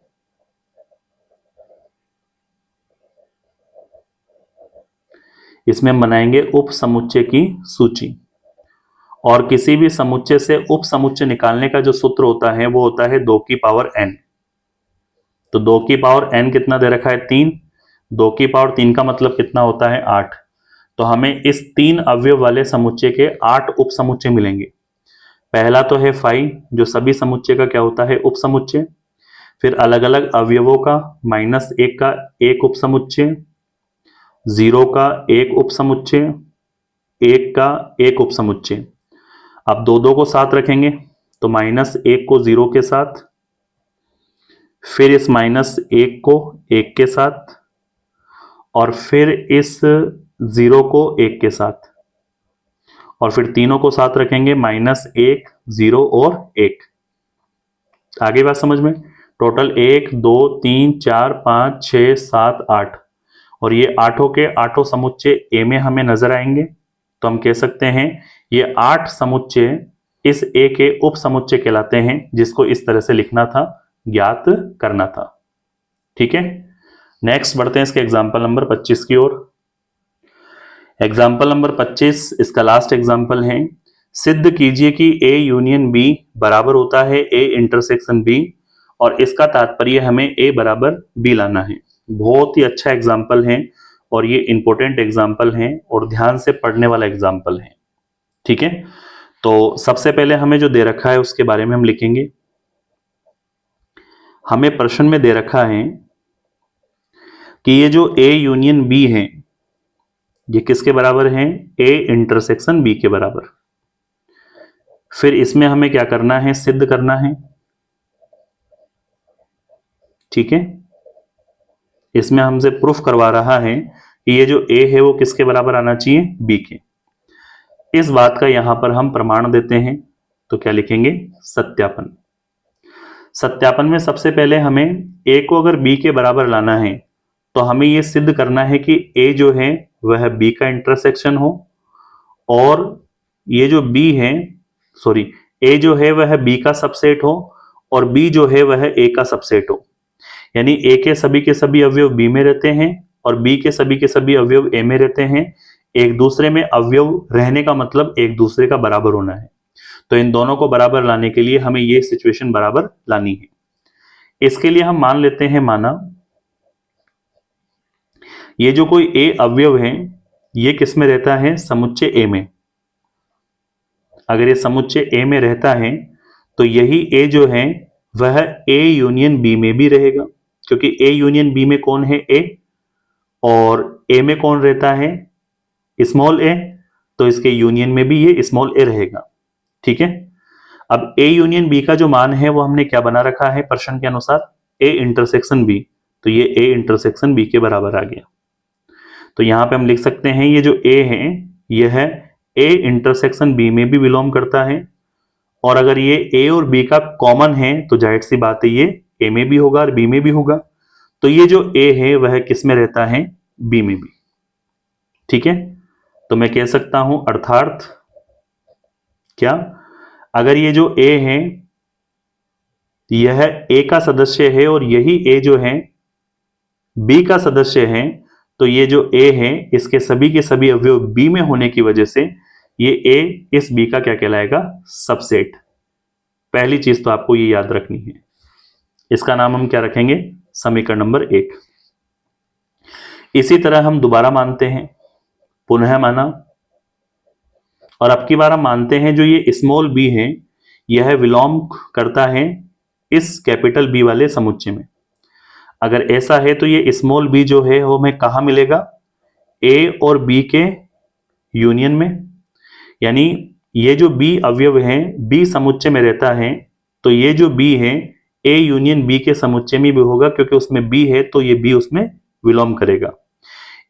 इसमें हम बनाएंगे उप समुच्चय की सूची। और किसी भी समुच्चय से उप समुच्चय निकालने का जो सूत्र होता है वो होता है 2 की पावर n। तो 2 की पावर n कितना दे रखा है? 3। 2 की पावर 3 का मतलब कितना होता है? 8। तो हमें इस 3 अवयव वाले समुच्चय के 8 उप समुच्चय मिलेंगे। पहला तो है फाई, जो सभी समुच्चय का क्या होता है? उप समुच्चय। फिर अलग अलग अवयवों का -1 का एक उप समुच्चय, 0 का एक उप समुच्चय, 1 का एक उप समुच्चय। अब दो को साथ रखेंगे तो -1 को 0 के साथ, फिर इस -1 को 1 के साथ और फिर इस 0 को 1 के साथ और फिर तीनों को साथ रखेंगे -1, 0 और 1। आगे बात समझ में? टोटल 1, 2, 3, 4, 5, 6, 7, 8 और ये आठों के आठों समुच्चय ए में हमें नजर आएंगे। तो हम कह सकते हैं ये 8 समुच्चय इस ए के उप समुच्चय कहलाते हैं, जिसको इस तरह से लिखना था, ज्ञात करना था। ठीक है, नेक्स्ट बढ़ते हैं इसके एग्जाम्पल नंबर 25 की ओर। एग्जाम्पल नंबर 25 इसका लास्ट एग्जाम्पल है। सिद्ध कीजिए कि ए यूनियन बी बराबर होता है ए इंटरसेक्शन बी और इसका तात्पर्य हमें ए बराबर बी लाना है। बहुत ही अच्छा एग्जाम्पल है और ये इंपॉर्टेंट एग्जाम्पल है और ध्यान से पढ़ने वाला एग्जाम्पल है। ठीक है, तो सबसे पहले हमें जो दे रखा है उसके बारे में हम लिखेंगे। हमें प्रश्न में दे रखा है कि ये जो ए यूनियन बी है ये किसके बराबर है? ए इंटरसेक्शन बी के बराबर। फिर इसमें हमें क्या करना है? सिद्ध करना है। ठीक है, इसमें हमसे प्रूफ करवा रहा है कि ये जो ए है वो किसके बराबर आना चाहिए? बी के। इस बात का यहां पर हम प्रमाण देते हैं। तो क्या लिखेंगे? सत्यापन। सत्यापन में सबसे पहले हमें ए को अगर बी के बराबर लाना है तो हमें यह सिद्ध करना है कि ए जो है वह बी का इंटरसेक्शन हो और ये जो बी है, सॉरी, ए जो है वह बी का सबसेट हो और बी जो है वह ए का सबसेट हो। यानी ए के सभी अवयव बी में रहते हैं और बी के सभी अवयव ए में रहते हैं। एक दूसरे में अवयव रहने का मतलब एक दूसरे का बराबर होना है। तो इन दोनों को बराबर लाने के लिए हमें ये सिचुएशन बराबर लानी है। इसके लिए हम मान लेते हैं, माना ये जो कोई ए अवयव है ये किस में रहता है? समुच्चय ए में। अगर ये समुच्चय ए में रहता है तो यही ए जो है वह ए यूनियन बी में भी रहेगा, क्योंकि ए यूनियन बी में कौन है? ए। और ए में कौन रहता है? स्मॉल ए। तो इसके यूनियन में भी ये स्मॉल ए रहेगा। ठीक है, अब ए यूनियन बी का जो मान है वो हमने क्या बना रखा है प्रश्न के अनुसार? A intersection B. तो ये ए इंटरसेक्शन बी के बराबर आ गया। तो यहां पे हम लिख सकते हैं ये जो ए है यह ए इंटरसेक्शन बी में भी बिलोंग करता है और अगर ये ए और बी का कॉमन है तो जाहिर सी बात है ये ए में भी होगा और बी में भी होगा। तो ये जो ए है वह किस में रहता है? बी में भी। ठीक है, तो मैं कह सकता हूं अर्थात क्या, अगर ये जो ए है यह ए का सदस्य है और यही ए जो है बी का सदस्य है, तो ये जो ए है इसके सभी के सभी अवयव बी में होने की वजह से ये ए इस बी का क्या कहलाएगा? सबसेट। पहली चीज तो आपको ये याद रखनी है। इसका नाम हम क्या रखेंगे? समीकरण नंबर 1। इसी तरह हम दोबारा मानते हैं, पुनः माना, और अब की बार हम मानते हैं जो ये स्मॉल बी है यह विलोम करता है इस कैपिटल बी वाले समुच्चय में। अगर ऐसा है तो ये स्मॉल बी जो है वो हमें कहाँ मिलेगा, ए और बी के यूनियन में। यानी ये जो बी अवयव है बी समुच्चय में रहता है, तो ये जो बी है ए यूनियन बी के समुच्चय में भी होगा, क्योंकि उसमें बी है तो ये बी उसमें विलोम करेगा।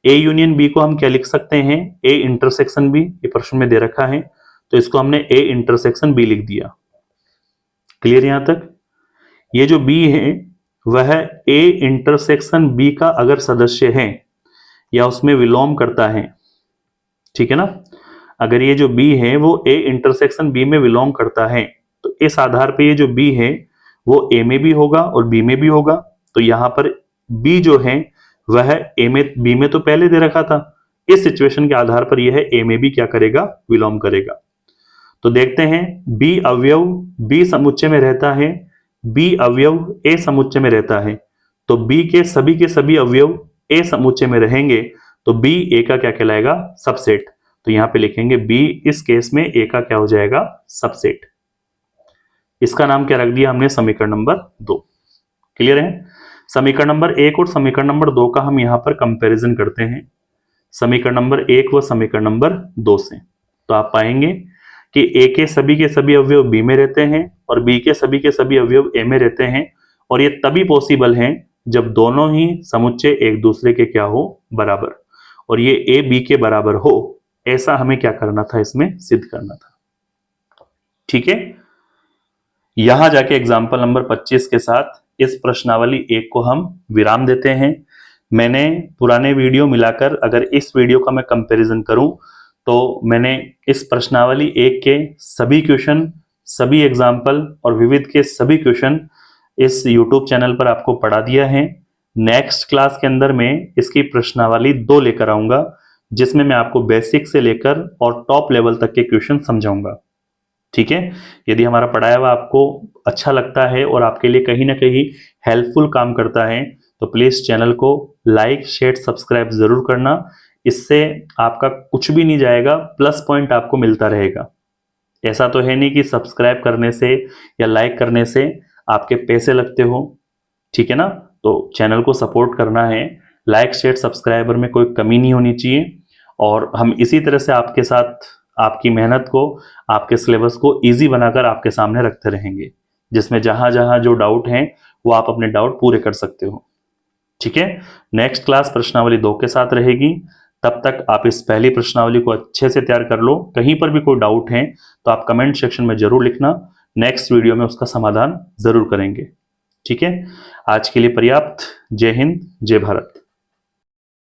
ए यूनियन बी को हम क्या लिख सकते हैं, ए इंटरसेक्शन बी, ये प्रश्न में दे रखा है तो इसको हमने ए इंटरसेक्शन बी लिख दिया। क्लियर यहां तक। ये जो बी है वह ए इंटरसेक्शन बी का अगर सदस्य है या उसमें विलोम करता है, ठीक है ना। अगर ये जो बी है वो ए इंटरसेक्शन बी में विलोम करता है तो इस आधार पे ये जो बी है वो ए में भी होगा और बी में भी होगा। तो यहां पर बी जो है वह ए में, बी में तो पहले दे रखा था, इस सिचुएशन के आधार पर यह ए में भी क्या करेगा, विलोम करेगा। तो देखते हैं बी अवयव बी समुच्चय में रहता है, बी अवयव ए समुच्चय में रहता है, तो बी के सभी अवयव ए समुच्चय में रहेंगे तो बी ए का क्या कहलाएगा, सबसेट। तो यहां पे लिखेंगे बी इस केस में ए का क्या हो जाएगा, सबसेट। इसका नाम क्या रख दिया हमने, समीकरण नंबर 2। क्लियर है। समीकरण नंबर 1 और समीकरण नंबर 2 का हम यहां पर कंपैरिजन करते हैं, समीकरण नंबर 1 व समीकरण नंबर 2 से। तो आप पाएंगे कि ए के सभी अवयव बी में रहते हैं और बी के सभी अवयव ए में रहते हैं, और ये तभी पॉसिबल है जब दोनों ही समुच्चय एक दूसरे के क्या हो, बराबर, और ये ए बी के बराबर हो। ऐसा हमें क्या करना था, इसमें सिद्ध करना था। ठीक है। यहां जाके एग्जाम्पल नंबर 25 के साथ इस प्रश्नावली 1 को हम विराम देते हैं। मैंने पुराने वीडियो मिलाकर अगर इस वीडियो का मैं कंपैरिजन करूं तो मैंने इस प्रश्नावली 1 के सभी क्वेश्चन, सभी एग्जाम्पल और विविध के सभी क्वेश्चन इस YouTube चैनल पर आपको पढ़ा दिया है। नेक्स्ट क्लास के अंदर मैं इसकी प्रश्नावली 2 लेकर आऊंगा, जिसमें मैं आपको बेसिक से लेकर और टॉप लेवल तक के क्वेश्चन समझाऊंगा। ठीक है। यदि हमारा पढ़ाया हुआ आपको अच्छा लगता है और आपके लिए कहीं ना कहीं हेल्पफुल काम करता है तो प्लीज चैनल को लाइक शेयर सब्सक्राइब जरूर करना। इससे आपका कुछ भी नहीं जाएगा, प्लस पॉइंट आपको मिलता रहेगा। ऐसा तो है नहीं कि सब्सक्राइब करने से या लाइक करने से आपके पैसे लगते हो, ठीक है ना। तो चैनल को सपोर्ट करना है, लाइक शेयर सब्सक्राइबर में कोई कमी नहीं होनी चाहिए, और हम इसी तरह से आपके साथ आपकी मेहनत को, आपके सिलेबस को इजी बनाकर आपके सामने रखते रहेंगे, जिसमें जहां जहां जो डाउट हैं वो आप अपने डाउट पूरे कर सकते हो। ठीक है। नेक्स्ट क्लास प्रश्नावली 2 के साथ रहेगी। तब तक आप इस पहली प्रश्नावली को अच्छे से तैयार कर लो। कहीं पर भी कोई डाउट है तो आप कमेंट सेक्शन में जरूर लिखना, नेक्स्ट वीडियो में उसका समाधान जरूर करेंगे। ठीक है। आज के लिए पर्याप्त। जय हिंद, जय भारत।